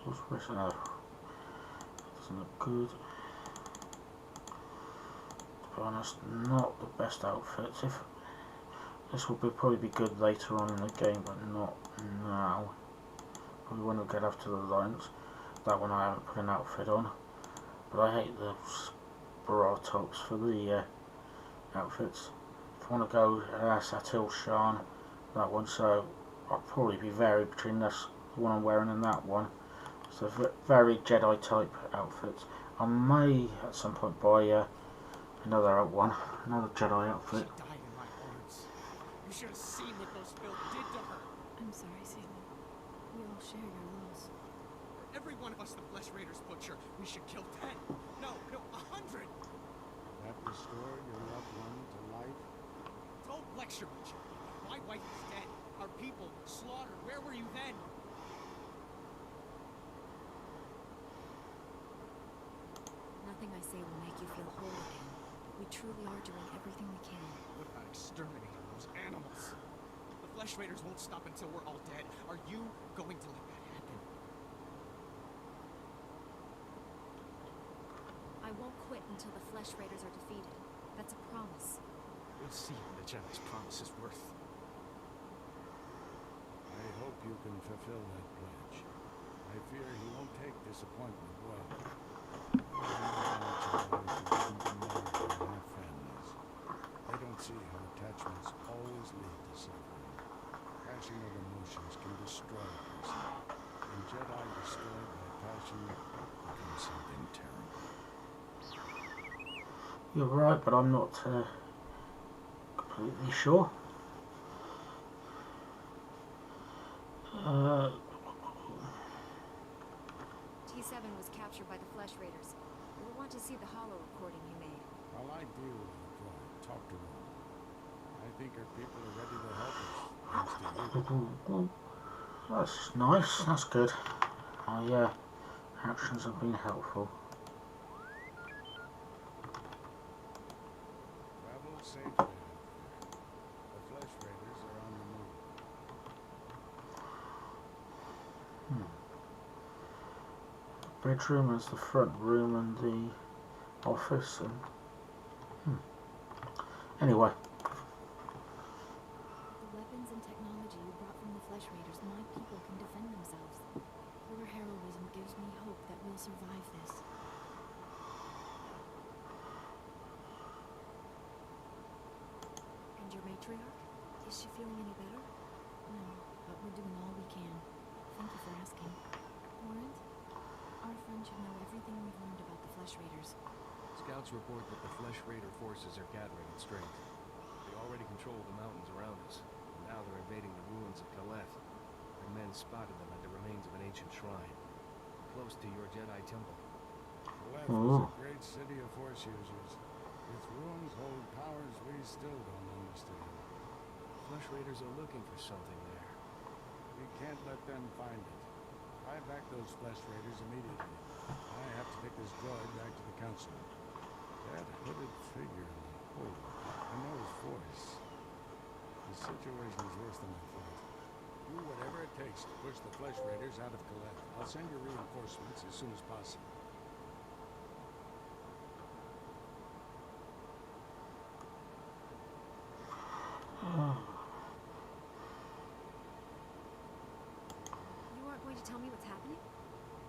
those wrists? No, doesn't look good. To be honest, not the best outfits. If this will probably be good later on in the game, but not now. Probably when we get after the lines. That one I haven't put an outfit on, but I hate the bra tops for the outfits. If I want to go Satil Shan, that one, so I'll probably be varied between this one I'm wearing and that one. So very Jedi type outfits. I may at some point buy another one, another Jedi outfit. She died in my arms. You should have seen what those filth did to her. I'm sorry, Salem. We all share your loss. For every one of us the Flesh Raiders butcher, we should kill 10. No, 100. That restore your loved one to life? Don't lecture me, Jim. My wife is dead. Our people slaughtered. Where were you then? Nothing I say will make you feel whole again. We truly are doing everything we can. What about exterminating those animals? The Flesh Raiders won't stop until we're all dead. Are you going to let that happen? I won't quit until the Flesh Raiders are defeated. That's a promise. We'll see what the Jedi's promise is worth. I hope you can fulfill that pledge. I fear he won't take disappointment well. They don't see how attachments always lead to suffering. Passion of emotions can destroy a person. And Jedi destroyed by passion becomes something terrible. You're right, but I'm not completely sure. T7 was captured by the Flesh Raiders. You'll want to see the holo recording you made. While I deal with the droid, talk to him. I think our people are ready to help us, thanks to you. That's nice, that's good. My actions have been helpful. Travel safely out there. The Flesh Raiders are on the move. Bedroom is the front room and the office and anyway. The weapons and technology you brought from the Flesh Raiders, my people can defend themselves. Your heroism gives me hope that we'll survive this. And your matriarch? Is she feeling any better? No, but we're doing all we can. Thank you for asking. Warrant? Our friend should know everything we've learned about the Flesh Raiders. Scouts report that the Flesh Raider forces are gathering in strength. They already control the mountains around us, and now they're invading the ruins of Kaleth. Our men spotted them at the remains of an ancient shrine, close to your Jedi temple. Kaleth is a great city of Force users. Its ruins hold powers we still don't understand. Flesh Raiders are looking for something there. We can't let them find it. Buy back those Flesh Raiders immediately. I have to take this droid back to the Council. That hooded figure in the hole. I know his voice. The situation is worse than I thought. Do whatever it takes to push the Flesh Raiders out of Kaleth. I'll send you reinforcements as soon as possible. You aren't going to tell me what's happening?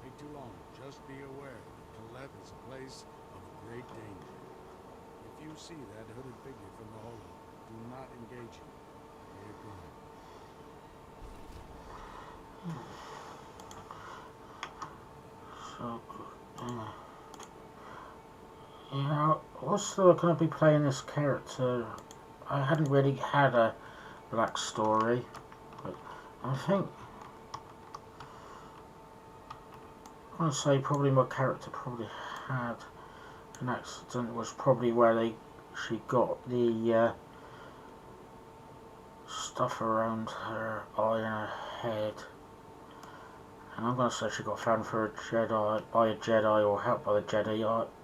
Take too long. Just be aware that Kaleth is a place of great danger. If you see that hooded figure from the hole, do not engage him. Stay blind. So, yeah, also going to be playing this character. I hadn't really had a black story, but I think I want to say probably my character probably had an accident. Was probably where she got the stuff around her eye and her head. And I'm going to say she got found for by a Jedi or helped by the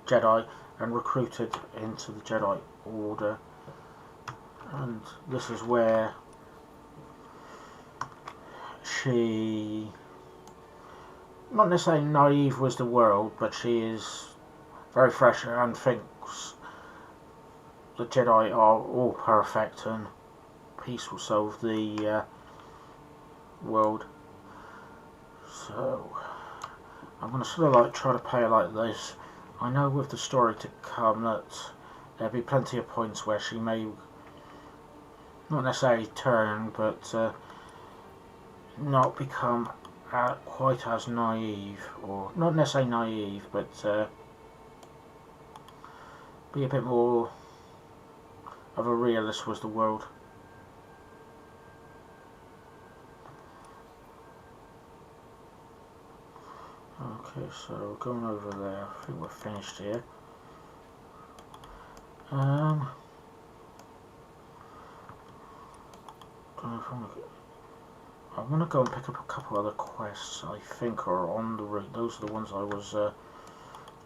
Jedi and recruited into the Jedi Order, and this is where she, not necessarily naive with the world, but she is very fresh and thinks the Jedi are all perfect and peace will solve the world. So I'm going to sort of like try to play it like this. I know with the story to come that there'll be plenty of points where she may not necessarily turn, but not become quite as naive, or not necessarily naive, but be a bit more of a realist with the world. Okay, so we're going over there. I think we're finished here. Don't know if I want to go and pick up a couple other quests I think are on the route. Those are the ones I was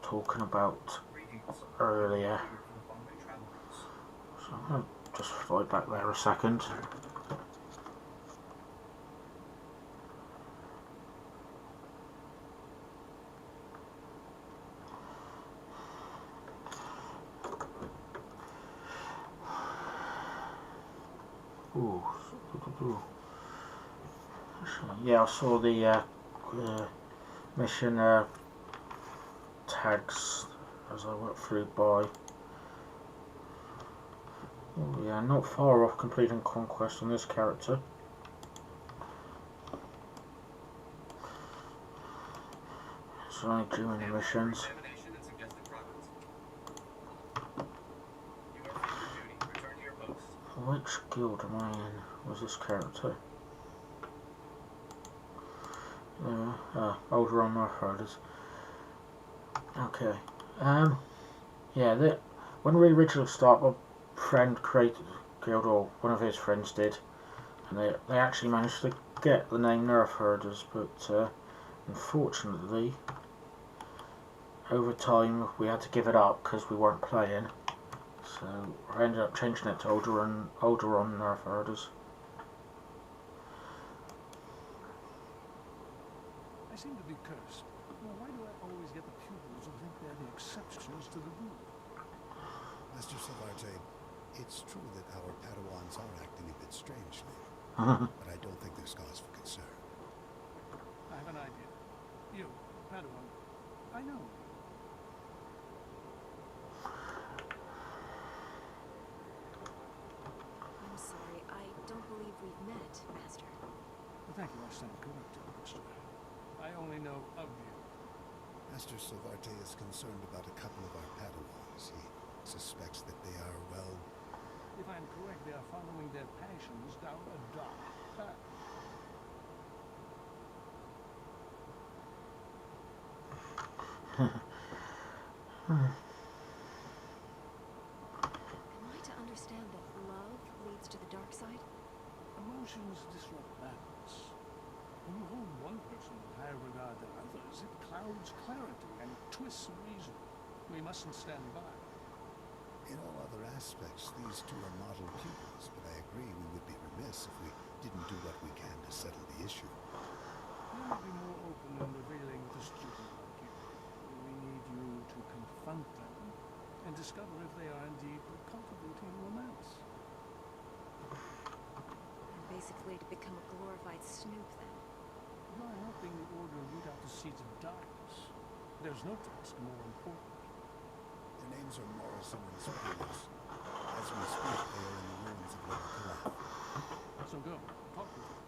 talking about earlier. So I'm going to just fly back there a second. Ooh. Yeah, I saw the mission tags as I went through by. Oh yeah, not far off completing conquest on this character. It's only doing the missions. Which guild am I in? Was this character? Older on my herders. Okay. Yeah, when we originally started, my friend created a guild, or one of his friends did, and they actually managed to get the name Nerf Herders, but unfortunately, over time we had to give it up because we weren't playing. So I ended up changing it to older on Nerf Herders. I seem to be cursed. Well, why do I always get the pupils who think they're the exceptions to the rule? Master SWTOR, it's true that our Padawans are acting a bit strangely, but I don't think there's cause for concern. I have an idea. You, Padawan, I know. I'm sorry, I don't believe we've met, Master. Well, thank you, I stand corrected, Master. I only know of you. Master SWTOR is concerned about a couple of our Padawans. He suspects that they are, well... If I'm correct, they are following their passions down a dark path. Am I to understand that love leads to the dark side? Emotions disrupt balance. When you hold one person in higher regard than others, it clouds clarity and twists reason. We mustn't stand by. In all other aspects, these two are model pupils, but I agree we would be remiss if we didn't do what we can to settle the issue. We may be more open in revealing with a student like you. We need you to confront them and discover if they are indeed cultivating romance. Basically to become a glorified snoop, then. You are helping the Order root out the seeds of darkness. There's no task more important. Their names are Morrison and Spears. As we speak, they are in the ruins of Lower Calaf. So go, talk with them,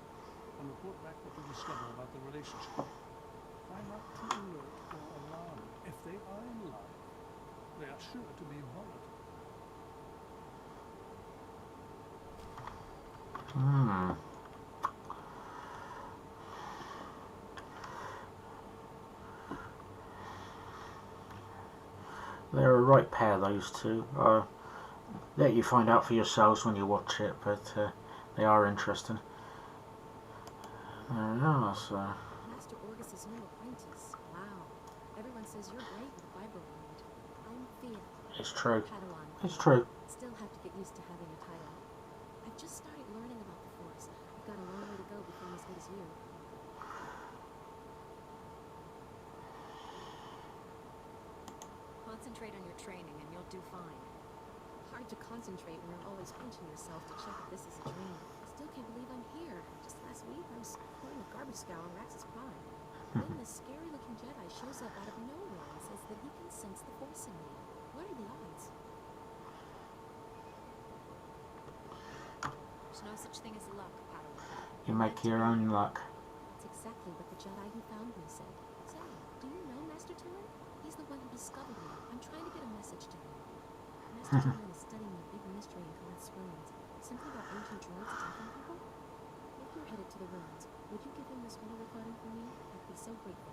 and report back what you discover about the relationship. Try not to alert or alarm. If they are in love, they are sure to be volatile. They're a right pair, those two. Let you find out for yourselves when you watch it, but they are interesting. There we are, so... Master Orgus's new apprentice. Wow. Everyone says you're great with Bible read. I'm Thea. It's true. Padawan. It's true. Still used to having a title. I've just started learning about the Force. I've got a long way to go before I'm as good as you. Concentrate on your training and you'll do fine. Hard to concentrate when you're always pinching yourself to check if this is a dream. Still can't believe I'm here. Just last week I was pouring a garbage scow on Rax's Prime. Then this scary-looking Jedi shows up out of nowhere and says that he can sense the Force in me. What are the odds? There's no such thing as luck, Padawan. You make your own luck. That's exactly what the Jedi who found me said. Say, do you know Master Tillin? He's the one who discovered me. I'm trying to get a message to him. Master Tillin is studying a big mystery in Khan's ruins. Something about ancient droids attacking people? If you're headed to the ruins, would you give him this holo recording for me? I'd be so grateful.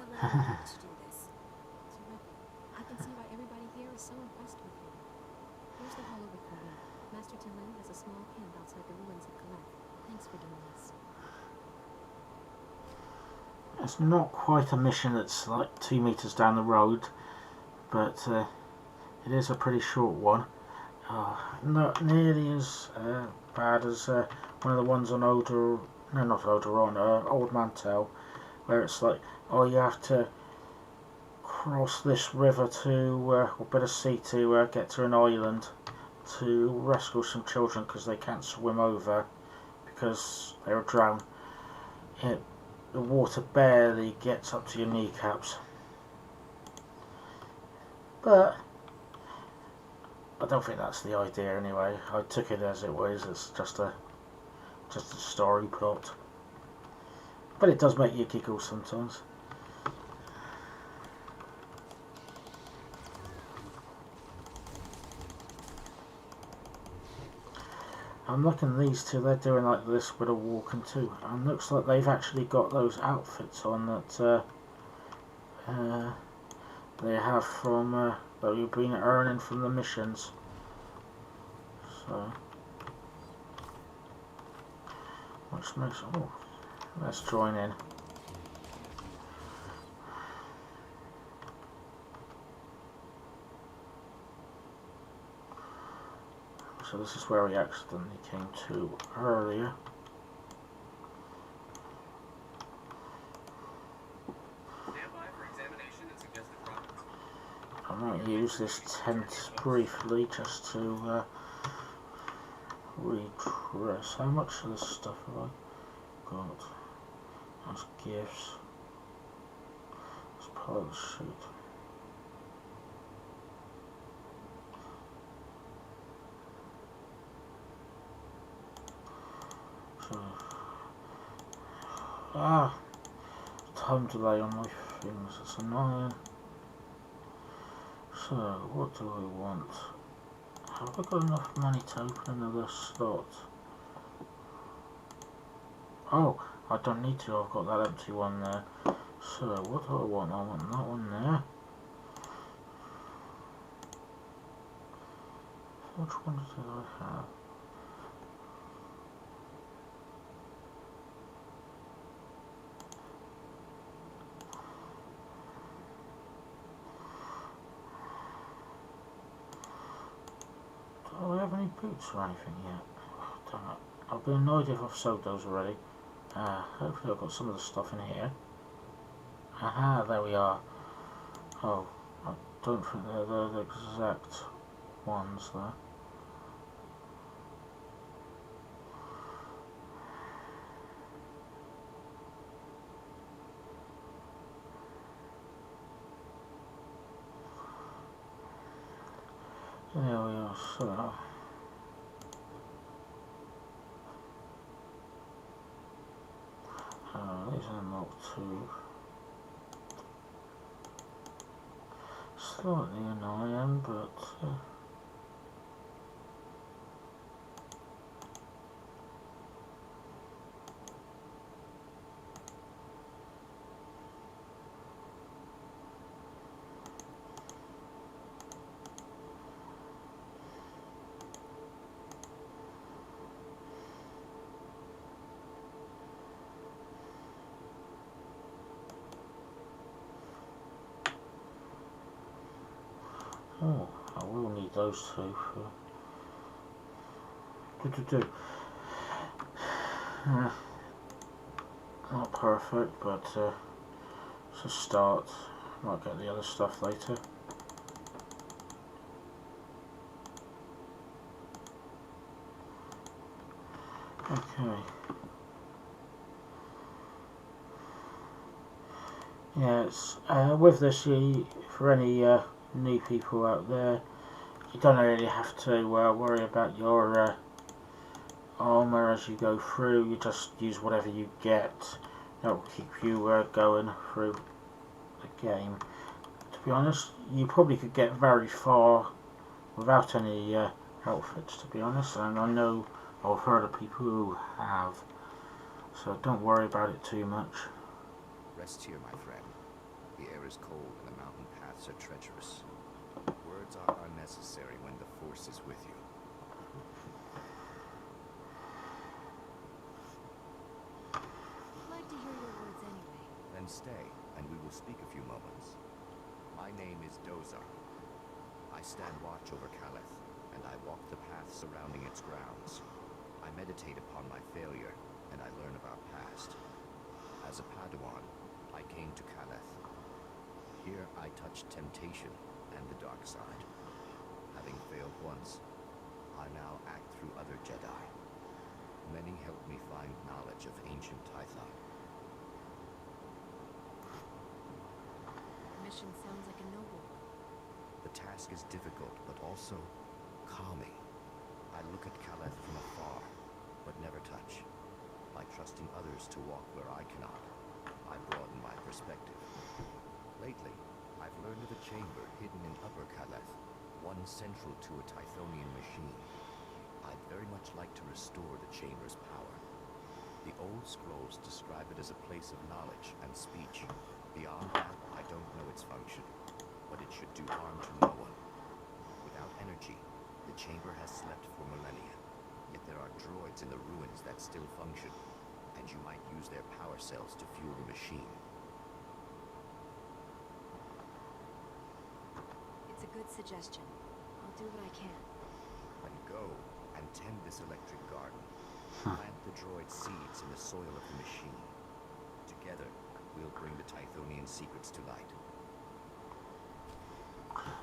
Allow me to do this. Terrific. I can see why everybody here is so impressed with you. Here's the holo recording. Master Tillin has a small camp outside the ruins of Kaleth. Thanks for doing this. It's not quite a mission that's like 2 meters down the road, but it is a pretty short one. Not nearly as bad as one of the ones on Old Man Tell, where it's like, oh, you have to cross this river or bit of sea to get to an island to rescue some children because they can't swim over because they'll drown. The water barely gets up to your kneecaps. But I don't think that's the idea anyway. I took it as it was. It's just a story plot. But it does make you giggle sometimes. I'm looking at these two, they're doing like this with a walking too. And looks like they've actually got those outfits on that they have from that you've been earning from the missions. So which makes, oh, let's join in. So this is where we accidentally came to earlier. I might use this tent briefly just to redress. How much of this stuff have I got? That's gifts. That's part of the suit. Time delay on my things, it's annoying. So, what do I want? Have I got enough money to open another slot? Oh, I don't need to, I've got that empty one there. So, what do I want? I want that one there. Which ones do I have? Do I have any boots or anything yet? Oh, damn it. I'll be annoyed if I've sold those already. Hopefully I've got some of the stuff in here. Aha, there we are. Oh, I don't think they're the exact ones there. There we are, so these are not too slightly annoying, but Oh, I will need those two for... Not perfect, but it's a start. Might get the other stuff later. Okay. Yes, with this, for any new people out there, you don't really have to worry about your armor as you go through. You just use whatever you get. That will keep you going through the game. To be honest, you probably could get very far without any outfits, to be honest, and I know I've heard of people who have, so don't worry about it too much. Rest here, my friend. The air is cold and the mountain paths are treacherous. Words are unnecessary when the Force is with you. I'd like to hear your words anyway. Then stay, and we will speak a few moments. My name is Dozar. I stand watch over Caleth, and I walk the paths surrounding its grounds. I meditate upon my failure, and I learn of our past. As a Padawan, I came to Caleth. Here I touched temptation and the dark side. Having failed once, I now act through other Jedi. Many helped me find knowledge of ancient Tython. The mission sounds like a noble one. The task is difficult, but also calming. I look at Caleth from afar, but never touch. By trusting others to walk where I cannot, I broaden my perspective. Lately, I've learned of a chamber hidden in Upper Caleth, one central to a Tythonian machine. I'd very much like to restore the chamber's power. The old scrolls describe it as a place of knowledge and speech. Beyond that, I don't know its function, but it should do harm to no one. Without energy, the chamber has slept for millennia. Yet there are droids in the ruins that still function, and you might use their power cells to fuel the machine. It's a good suggestion. I'll do what I can. Then go and tend this electric garden. Plant the droid seeds in the soil of the machine. Together, we'll bring the Tythonian secrets to light.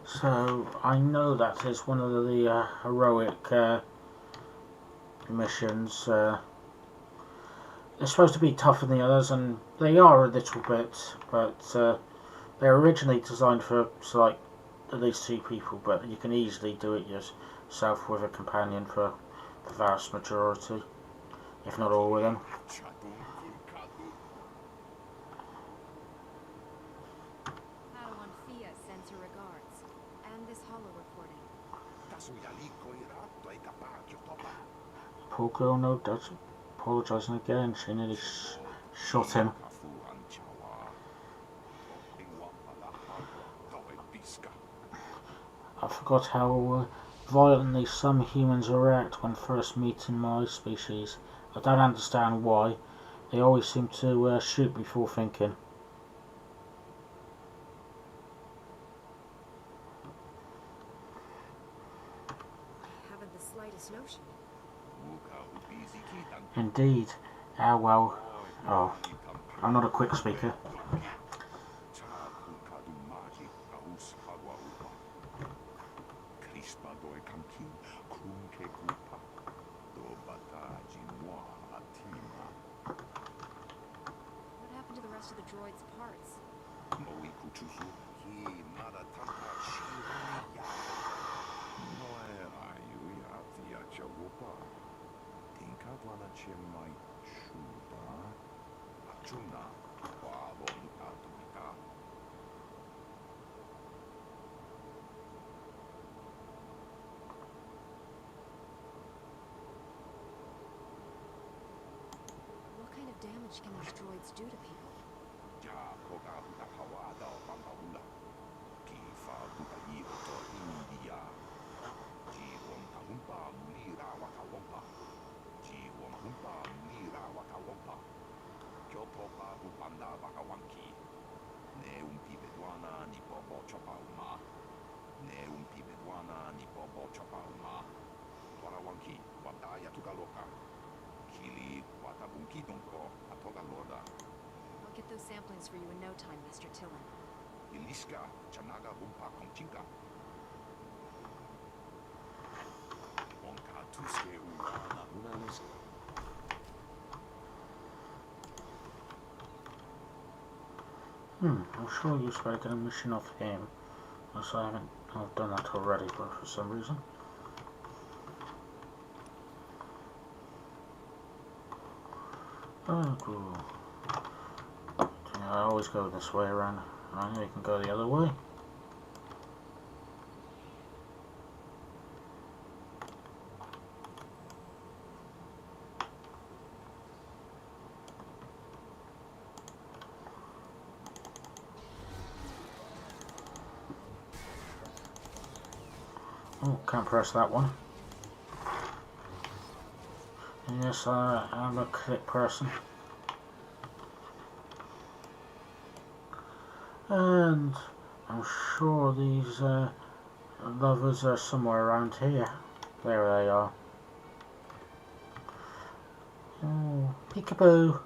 So, I know that is one of the heroic missions. They're supposed to be tougher than the others, and they are a little bit, but they're originally designed for like at least 2 people, but you can easily do it yourself with a companion for the vast majority, if not all of them. Padawan Fia sends her regards, and this holo recording. Poor girl, no doubt, apologising again. She nearly shot him. I forgot how violently some humans react when first meeting my species. I don't understand why. They always seem to shoot before thinking. I haven't the slightest notion. Indeed. Ah well. Oh, I'm not a quick speaker. What happened to the rest of the droid's parts? What kind of damage can these droids do to people? I'll get those samplings for you in no time, Mr. Tillin. I'm sure you supposed to get a mission off him. Unless I've done that already, but for some reason. Oh, cool. Yeah, I always go this way around. I know you can go the other way. Oh, can't press that one. Yes, I'm a click person. And I'm sure these lovers are somewhere around here. There they are. Oh, peekaboo.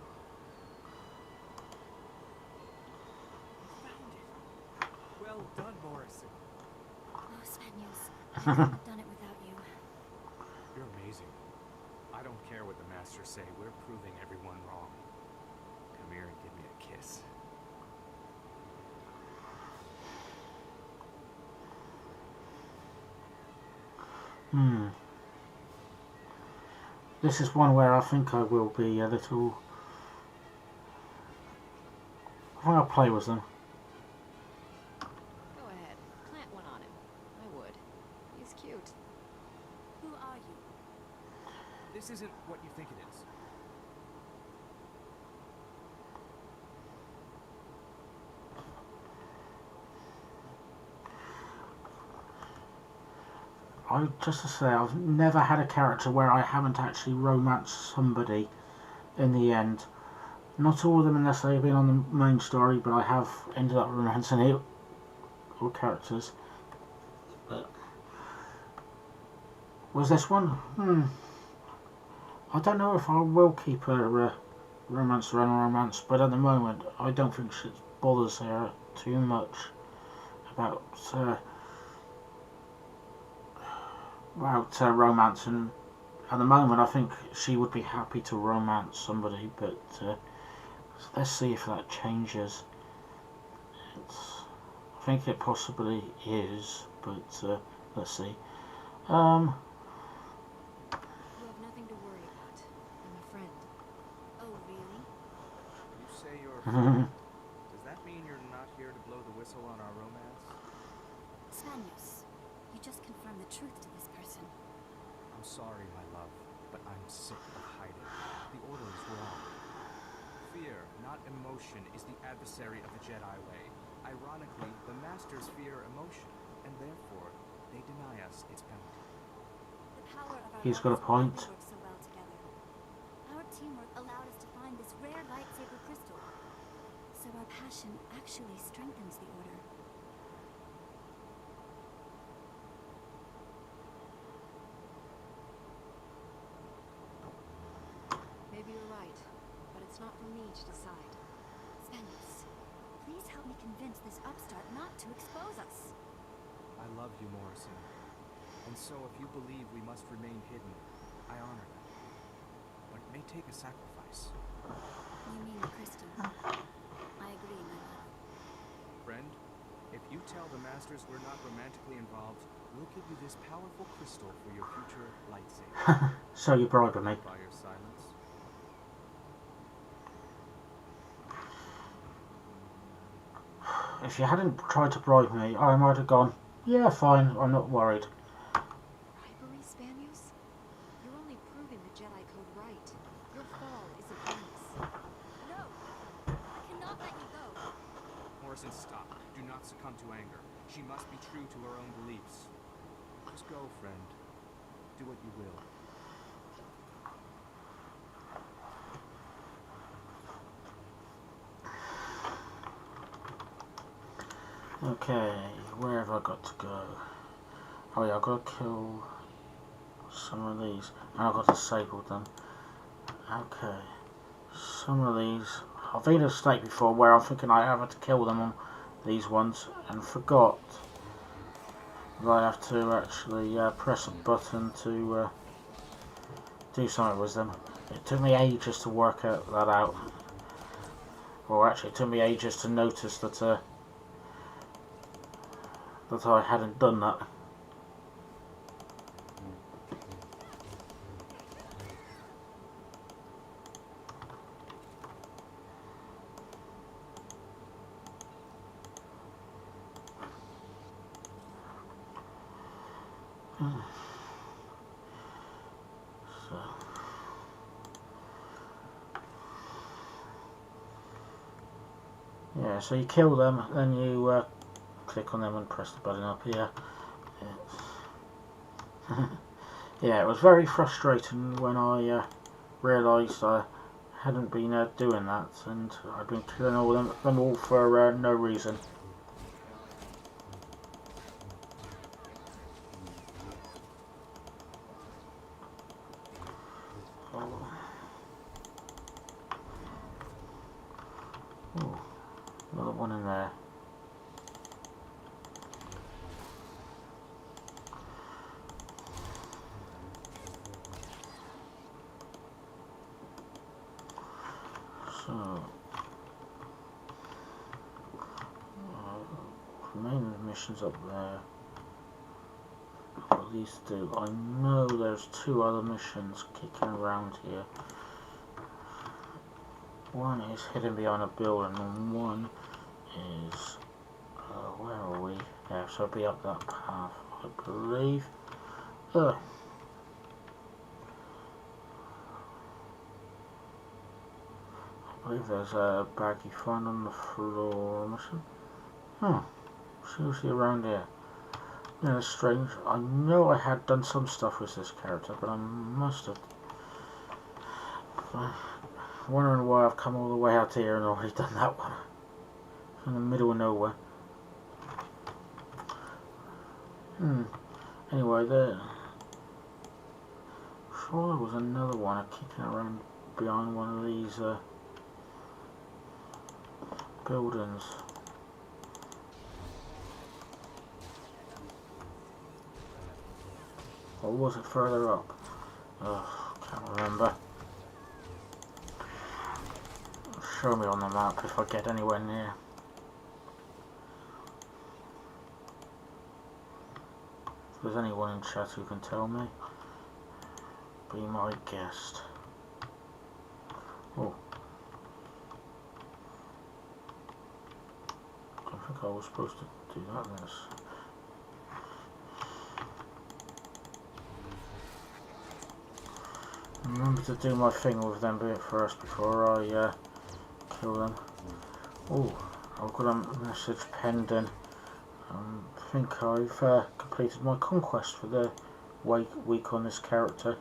Well done, Morrison. Oh, Spaniels. I couldn't have done it without you. You're amazing. I don't care what the masters say. We're proving everyone wrong. Come here and give me a kiss. This is one where I think I will be a little... I think I'll play with them. Go ahead. Plant one on him. I would. He's cute. Who are you? This isn't what you think it is. Just to say, I've never had a character where I haven't actually romanced somebody in the end. Not all of them unless they've been on the main story, but I have ended up romancing all characters. But was this one? I don't know if I will keep a romance or romance, but at the moment I don't think she bothers her too much about romance, and at the moment I think she would be happy to romance somebody, but let's see if that changes. I think it possibly is, but let's see. You have nothing to worry about. I'm a friend. Oh, really? You say you're a friend. Does that mean you're not here to blow the whistle on our romance? Spaniels, you just confirmed the truth to this person. I'm sorry, my love, but I'm sick of hiding. The order is wrong. Fear, not emotion, is the adversary of the Jedi way. Ironically, the Masters fear emotion, and therefore, they deny us its bounty. The power of our He's got a point. work so well together. Our teamwork allowed us to find this rare lightsaber crystal. So our passion actually strengthens the order. Maybe you're right, but it's not for me to decide. Spaniels, please help me convince this upstart not to expose us. I love you, Morrison. And so if you believe we must remain hidden, I honor that. But it may take a sacrifice. You mean the crystal? I agree, my love. Friend, if you tell the Masters we're not romantically involved, we'll give you this powerful crystal for your future lightsaber. So you bribing me. By your silence. If you hadn't tried to bribe me, I might have gone, yeah, fine, I'm not worried. Bribery, Spaniels? You're only proving the Jedi Code right. Your fall isn't meaningless. No! I cannot let you go. Morrison, stop. Do not succumb to anger. She must be true to her own beliefs. Just go, friend. Do what you will. Okay, where have I got to go? Oh yeah, I've got to kill some of these, and I've got to disable them. Okay, some of these, I've made a mistake before where I'm thinking I have to kill them on these ones, and forgot that I have to actually press a button to do something with them. It took me ages to work that out. Well, actually, it took me ages to notice that that I hadn't done that. So. Yeah, so you kill them, then you click on them and press the button up here. Yeah, it was very frustrating when I realised I hadn't been doing that, and I'd been killing all them all for no reason. Oh, another one in there. So, main missions up there. What these do? I know there's 2 other missions kicking around here. One is hidden behind a building, and one is where are we? Yeah, so it'll be up that path, I believe. I believe there's a bag you find on the floor mission. Seriously around here. Yeah, it's strange. I know I had done some stuff with this character, but I must have. Wondering why I've come all the way out here and already done that one. In the middle of nowhere. Anyway, there. Sure, there was another one kicking around behind one of these buildings. Or was it further up? Can't remember. Show me on the map if I get anywhere near. If there's anyone in chat who can tell me, be my guest. Oh. I don't think I was supposed to do that in this. Remember to do my thing with them bit first before I kill them. Oh, I've got a message pending. I think I've completed my conquest for the week on this character.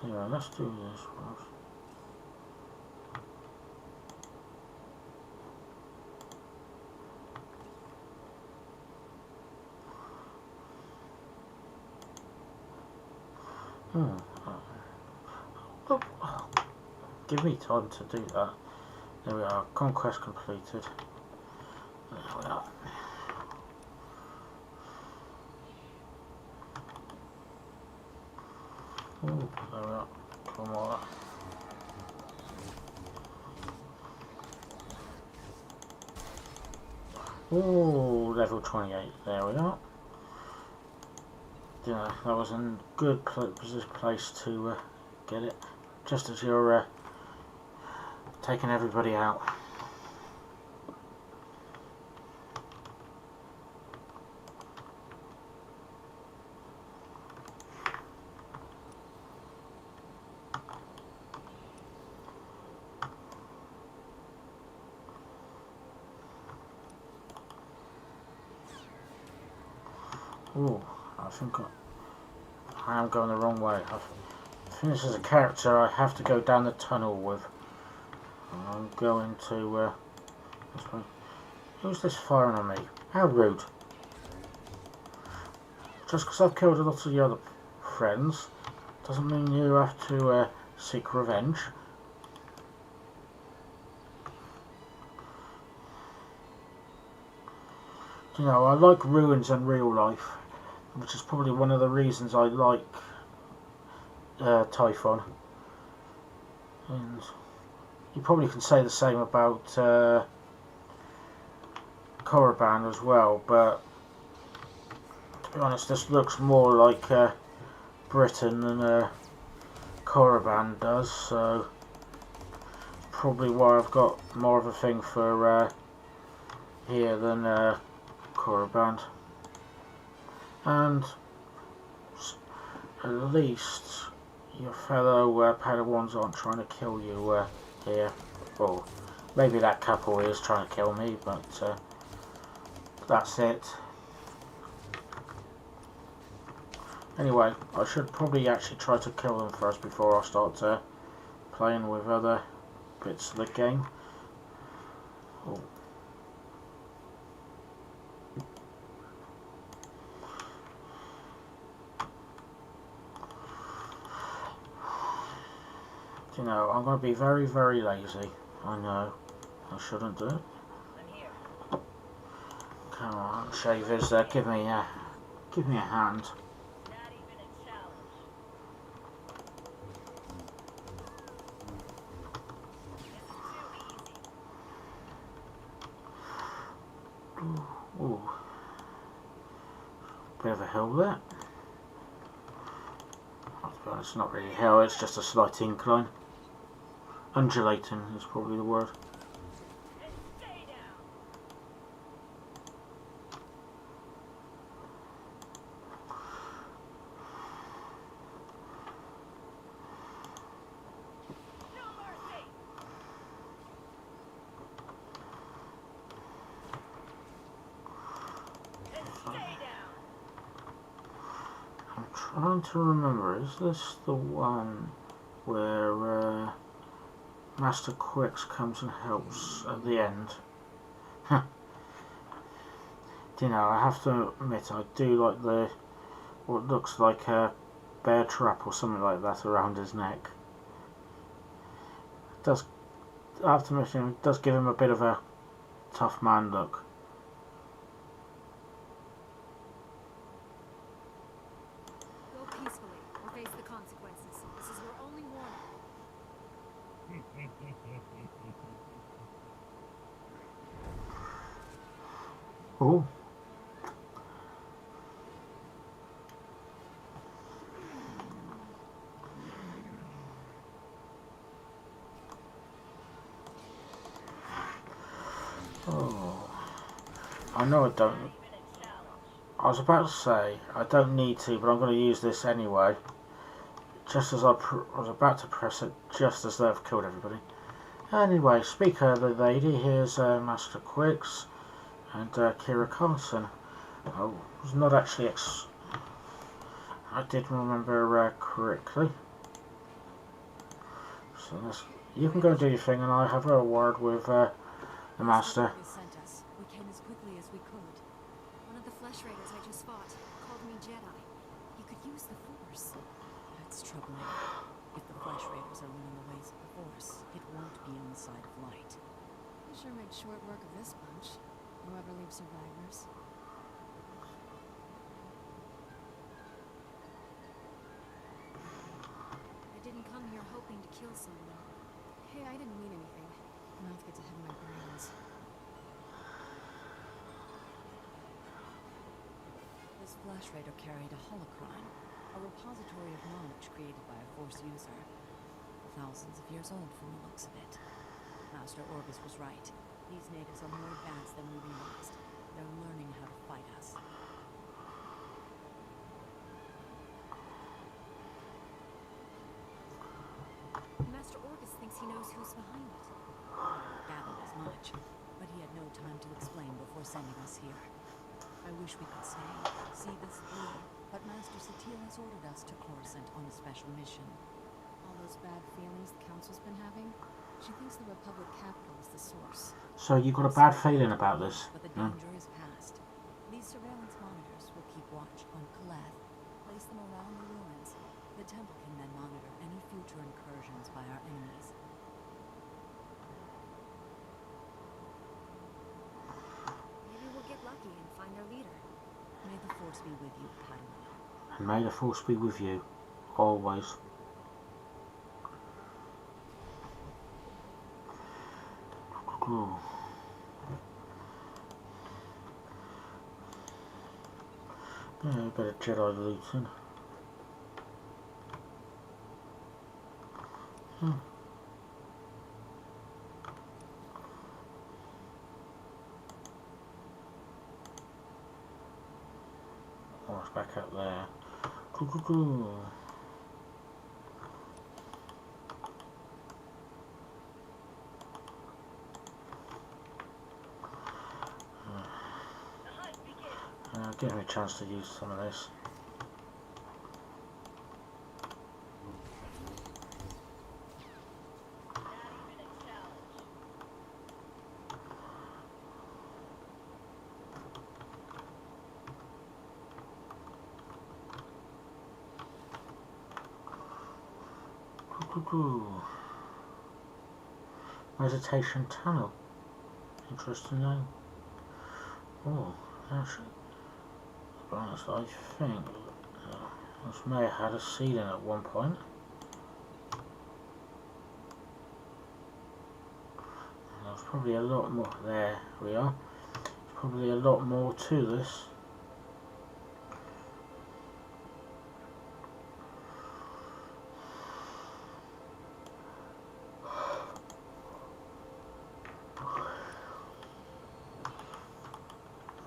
Yeah, let's do this first. Give me time to do that. There we are, conquest completed. There we are. Ooh, there we are. Come on. Ooh, level 28. There we are. Yeah, that was a good place to get it. Just as you're taking everybody out. Ooh, I think I am going the wrong way. I think this is a character I have to go down the tunnel with. I'm going to this way. Who's this firing on me? How rude. Just because I've killed a lot of your other friends doesn't mean you have to seek revenge. You know, I like ruins in real life, which is probably one of the reasons I like Typhon. And you probably can say the same about Korriban as well, but to be honest, this looks more like Britain than Korriban does, so probably why I've got more of a thing for here than Korriban. And at least your fellow Padawans aren't trying to kill you here. Well, maybe that couple is trying to kill me, but that's it. Anyway, I should probably actually try to kill them first before I start playing with other bits of the game. Oh. You know, I'm going to be very, very lazy. I know. I shouldn't do it. Come on, Shavers, give me a hand. Not even a challenge. This is too easy. Ooh. Bit of a hill there. It's not really a hill, it's just a slight incline. Undulating is probably the word. And stay down. No mercy. And stay down. I'm trying to remember, is this the one where Master Quicks comes and helps at the end? You know, I have to admit, I do like the what looks like a bear trap or something like that around his neck. It does, I have to admit, it does give him a bit of a tough man look. Go peacefully or face the consequences. This is your only warning. Oh. Oh. I know I don't. I was about to say I don't need to, but I'm going to use this anyway. Just as I was about to press it, just as they've killed everybody. Anyway, speak of the lady, here's Master Quicks and Kira Carlson. I was not actually I did remember correctly. So you can go and do your thing, and I have a word with the Master. Sent us. We came as quickly as we could. One of the flesh raiders I just fought called me Jedi. He could use the Force. That's troubling. If the flesh raiders are learning the ways of the Force, it won't be on the side of light. We sure made short work of this bunch. Whoever leaves survivors. I didn't come here hoping to kill someone. Hey, I didn't mean anything. Mouth gets ahead of my brains. This flesh raider carried a holocron, a repository of knowledge created by a Force user. Thousands of years old from the looks of it. Master Orgus was right. These natives are more advanced than we realized. They're learning how to fight us. Master Orgus thinks he knows who's behind it. I gathered as much, but he had no time to explain before sending us here. I wish we could stay, see this through, but Master Satil has ordered us to Coruscant on a special mission. All those bad feelings the Council's been having? She thinks the Republic capital is the source. So you got a bad feeling about this? But the danger is past. These surveillance monitors will keep watch on Kalath. Place them around the ruins. The temple can then monitor any future incursions by our enemies. Maybe we'll get lucky and find our leader. May the Force be with you, Padawan. And may the Force be with you, always. Ooh. Yeah, a bit of Jedi looting. Oh, it's back up there. Give me a chance to use some of this. Meditation tunnel. Interesting name. Oh, actually, to be honest, I think this may have had a ceiling at one point. There's probably a lot more. There we are. There's probably a lot more to this.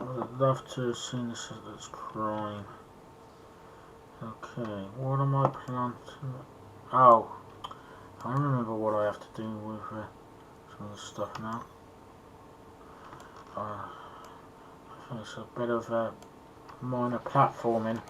I'd love to have seen this as its prime. Okay, what am I planting? Oh, I remember what I have to do with some of the stuff now. I think it's a bit of a minor platforming.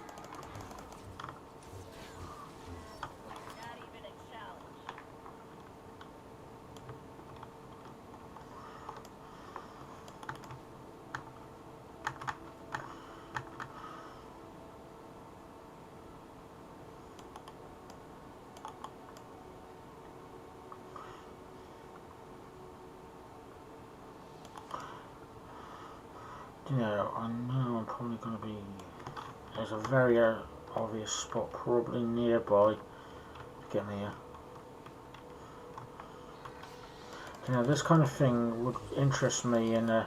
Yeah, I know I'm probably going to be... There's a very obvious spot probably nearby to get me here. You know, this kind of thing would interest me in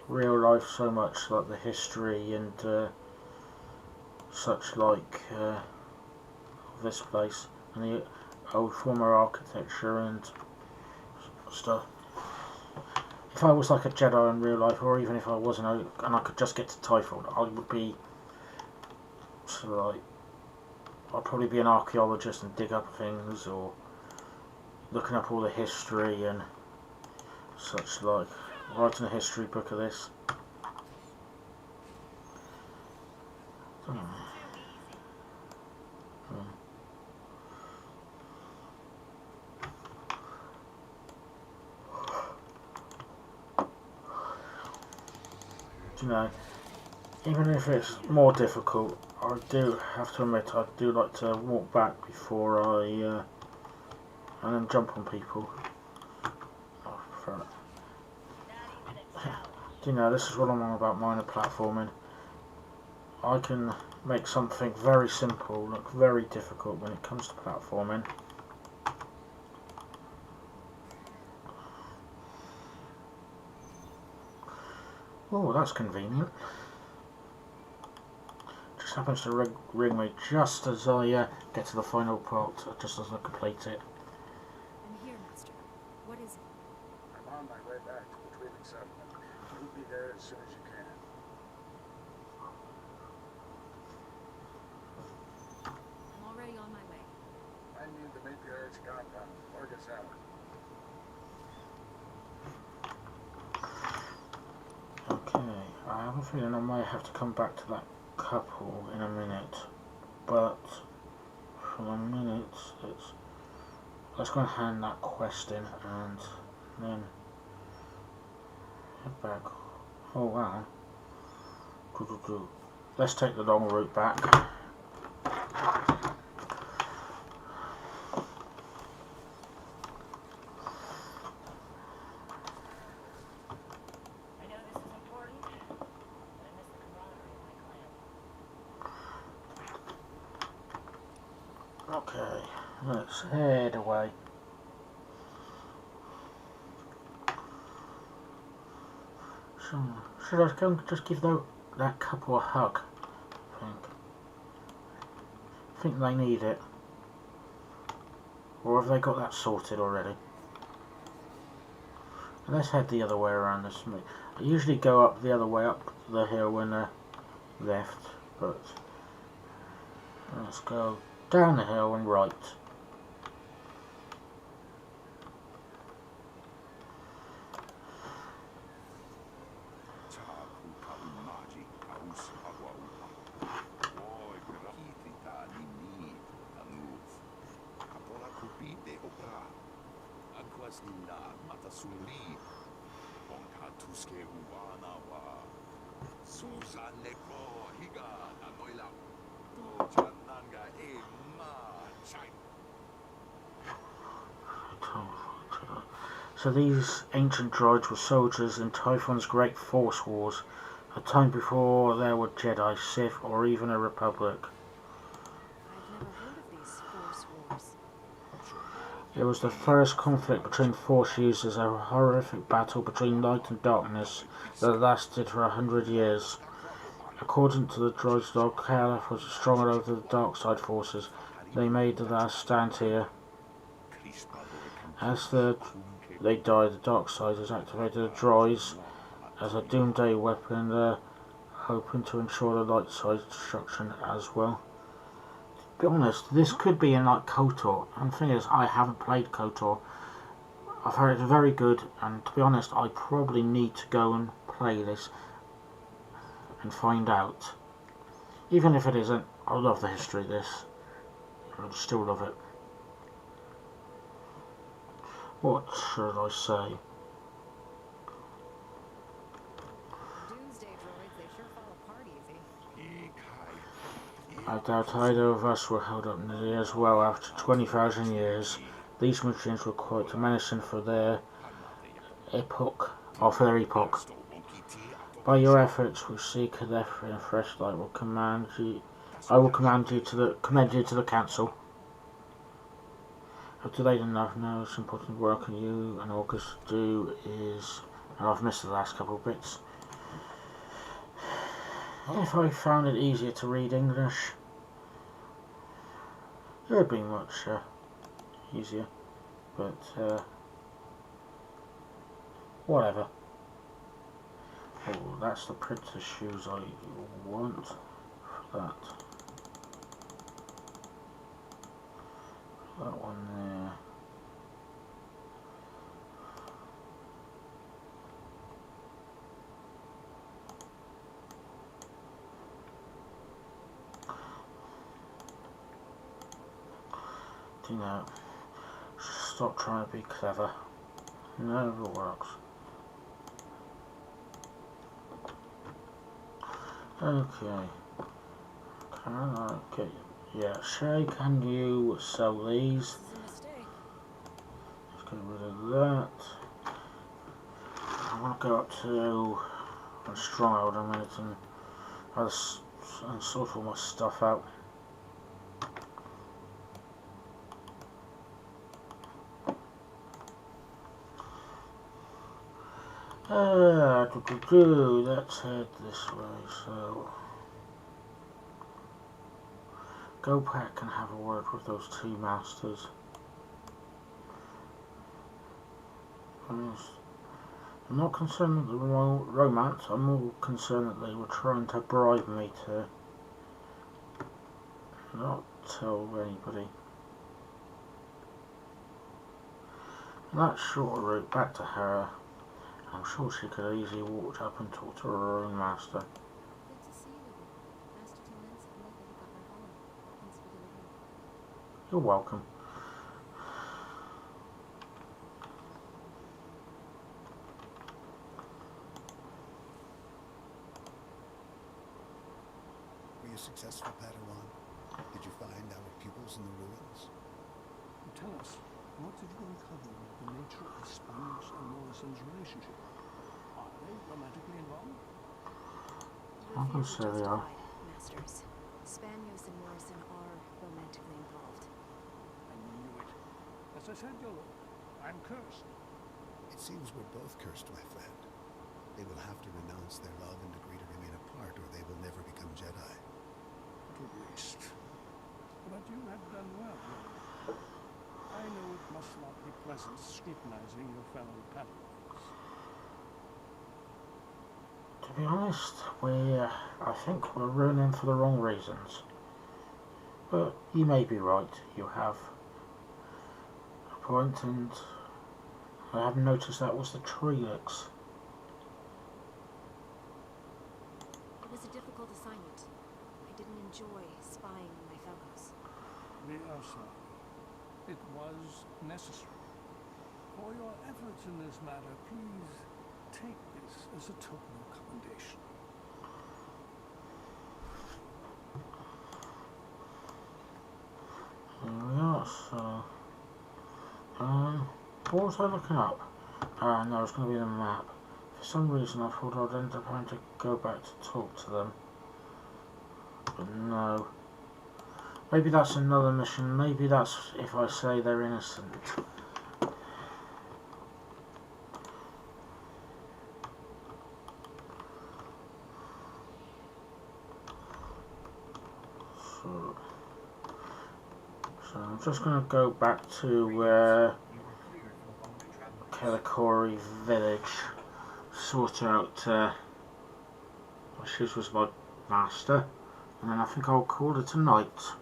real life so much, like the history and such like this place and the old former architecture and stuff. If I was like a Jedi in real life, or even if I wasn't, and I could just get to Typhoon, I would be sort of like, I'd probably be an archaeologist and dig up things, or looking up all the history and such like, writing a history book of this. You know, even if it's more difficult, I do have to admit I do like to walk back before I and then jump on people. You know, this is what I'm on about minor platforming. I can make something very simple look very difficult when it comes to platforming. Oh, that's convenient. Just happens to ring me just as I get to the final part, just as I complete it. I'm here, Master. What is it? I'm on my way back to the Dwelling settlement. You'll be there as soon as you can. I'm already on my way. I need the matriarch's compound. Orgus out. Okay, I have a feeling I may have to come back to that couple in a minute, but for the minute, let's go and hand that quest in and then head back. Oh wow. Let's take the long route back. Okay, let's head away. So, should I go and just give that couple a hug? I think they need it. Or have they got that sorted already? Let's head the other way around this. I usually go up the other way up the hill when left, but let's go down the hill and right. So these ancient droids were soldiers in Typhon's Great Force Wars, a time before there were Jedi, Sith, or even a Republic. I've never heard of these Force Wars. It was the first conflict between Force users, a horrific battle between light and darkness that lasted for 100 years. According to the droids, the Caliph was stronger over the dark side forces. They made the last stand here. As they died, the dark side has activated the droids as a doomsday weapon, hoping to ensure the light side's destruction as well. To be honest, this could be in like KOTOR, and the thing is, I haven't played KOTOR. I've heard it's very good, and to be honest, I probably need to go and play this and find out. Even if it isn't, I love the history of this. I still love it. What should I say? Doomsday droids, they sure fall apart easy. I doubt either of us were held up nearly as well after 20,000 years. These machines were quite menacing for their epoch. By your efforts, we seek a death in a fresh light. I will commend you to the council. Up to date enough now, it's important work you and August do is, and I've missed the last couple of bits. If I found it easier to read English, it would be much easier, but whatever. Oh, that's the printer shoes I want for that. That one there. Do you know, stop trying to be clever. It never works. Okay. Can I get you? Yeah, Shay, can you sell these? This is a mistake. Let's get rid of that. I want to go up to Stronghold in a minute and sort all my stuff out. Let's head this way, so go back and have a word with those two masters. I'm not concerned with the romance, I'm more concerned that they were trying to bribe me to not tell anybody. That short route back to her, I'm sure she could have easily walked up and talked to her own master. Good to see you again. Master Tulin said that you got my home. Thanks for delivering. You're welcome. successful, Padawan? Did you find our pupils in the ruins? Tell us, what did you uncover of the nature of Spanish and Morrison's relationship? Are they romantically involved? Your fears are justified, Masters. Spanios and Morrison are romantically involved. I knew it. As I said, Yolo, I'm cursed. It seems we're both cursed, my friend. They will have to renounce their love and agree to remain apart, or they will never become Jedi. To waste. But you have done well, Yolo. I know it must not be pleasant scrutinizing your fellow Padawans. To be honest, I think we're running for the wrong reasons. But you may be right. You have a point, and I haven't noticed that was the Trelix. It was a difficult assignment. I didn't enjoy spying on my fellows. We are sorry. It was necessary. For your efforts in this matter, please take this as a token of commendation. Here we are, so... what was I looking up? No, it's going to be the map. For some reason I thought I'd end up having to go back to talk to them. But no. Maybe that's another mission. Maybe that's if I say they're innocent. So I'm just going to go back to Kellikori village, sort out which was my master, and then I think I'll call it a night.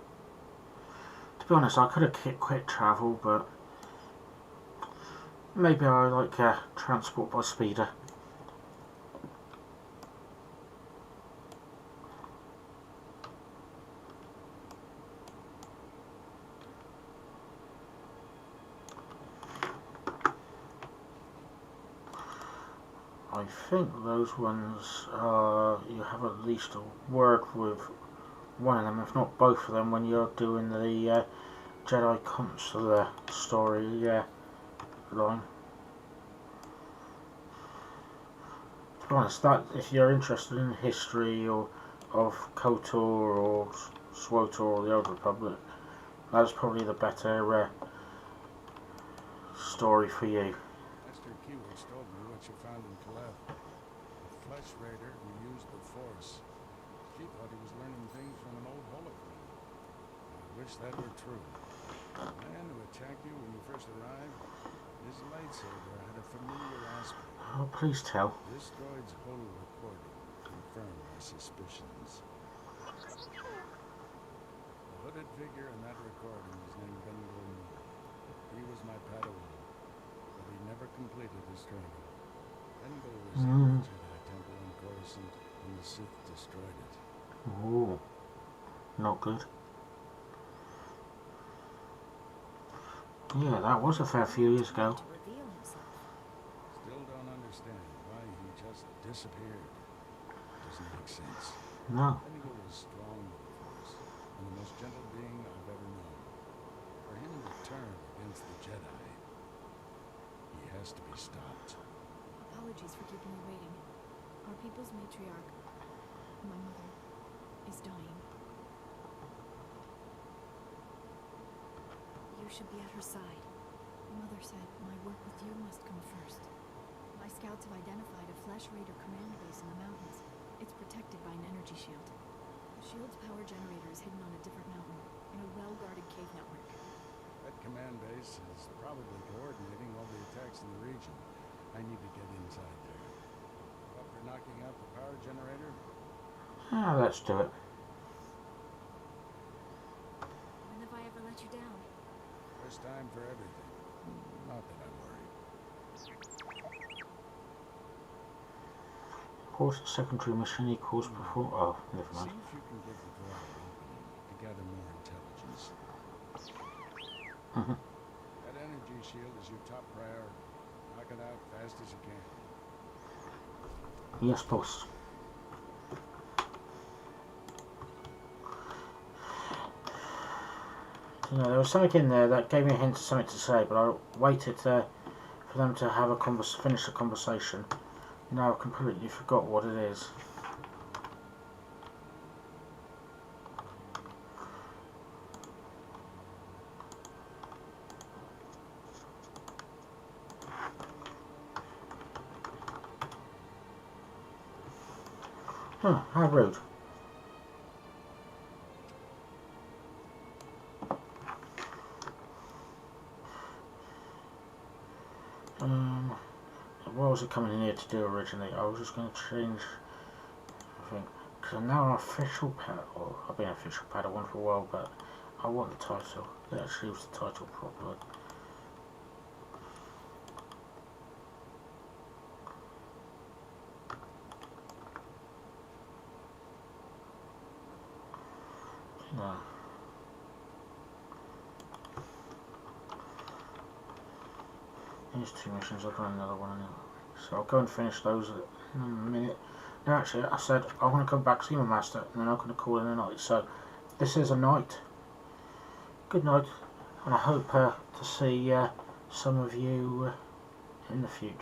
To be honest, I could have quit travel, but maybe I like transport by speeder. I think those ones, you have at least a word with one of them, if not both of them, when you're doing the Jedi Consular story line. To be honest, that if you're interested in history or of KOTOR or SWTOR or the Old Republic, that's probably the better story for you. Master Keywords told me what you found in Kalev. A flesh raider who used the Force. She thought he was learning things from an old holocron. I wish that were true. The man who attacked you when you first arrived, his lightsaber had a familiar aspect. Oh, please tell. This droid's whole recording confirmed my suspicions. The hooded figure in that recording was named Ben-Gurion. He was my Padawan, but he never completed his training. Ben-Gurion was in the Jedi Temple in Coruscant when the Sith destroyed it. Oh, not good. Yeah, that was a fair few years ago. Still don't understand why he just disappeared. Doesn't make sense. No. Ben-Gurion was strong with the Force, and the most gentle being I've ever known. For him to turn against the Jedi, he has to be stopped. Apologies for keeping you waiting. Our people's matriarch, my mother, is dying. You should be at her side. Mother said my work with you must come first. My scouts have identified a Flesh Raider command base in the mountains. It's protected by an energy shield. The shield's power generator is hidden on a different mountain, in a well-guarded cave network. That command base is probably coordinating all the attacks in the region. I need to get inside there. Up for knocking out the power generator? Ah, let's do it. When have I ever let you down? First time for everything. Not that I'm worried. Course secondary mission equals before. Oh, never mind. See if you can get the door opening to gather more intelligence. That energy shield is your top priority. Knock it out fast as you can. Yes, boss. You know, there was something in there that gave me a hint of something to say, but I waited for them to have a finish the conversation. Now I've completely forgot what it is. Huh, how rude. What was it coming in here to do originally? I was just going to change, I think, because I'm now an official Padawan. I've been an official Padawan for a while, but I want the title. Let's use the title properly. No. Here's 2 missions, I'll do another one anyway. So I'll go and finish those in a minute. Now actually, I said I want to come back, see my master, and then I'm going to call in a night. So this is a night. Good night, and I hope to see some of you in the future.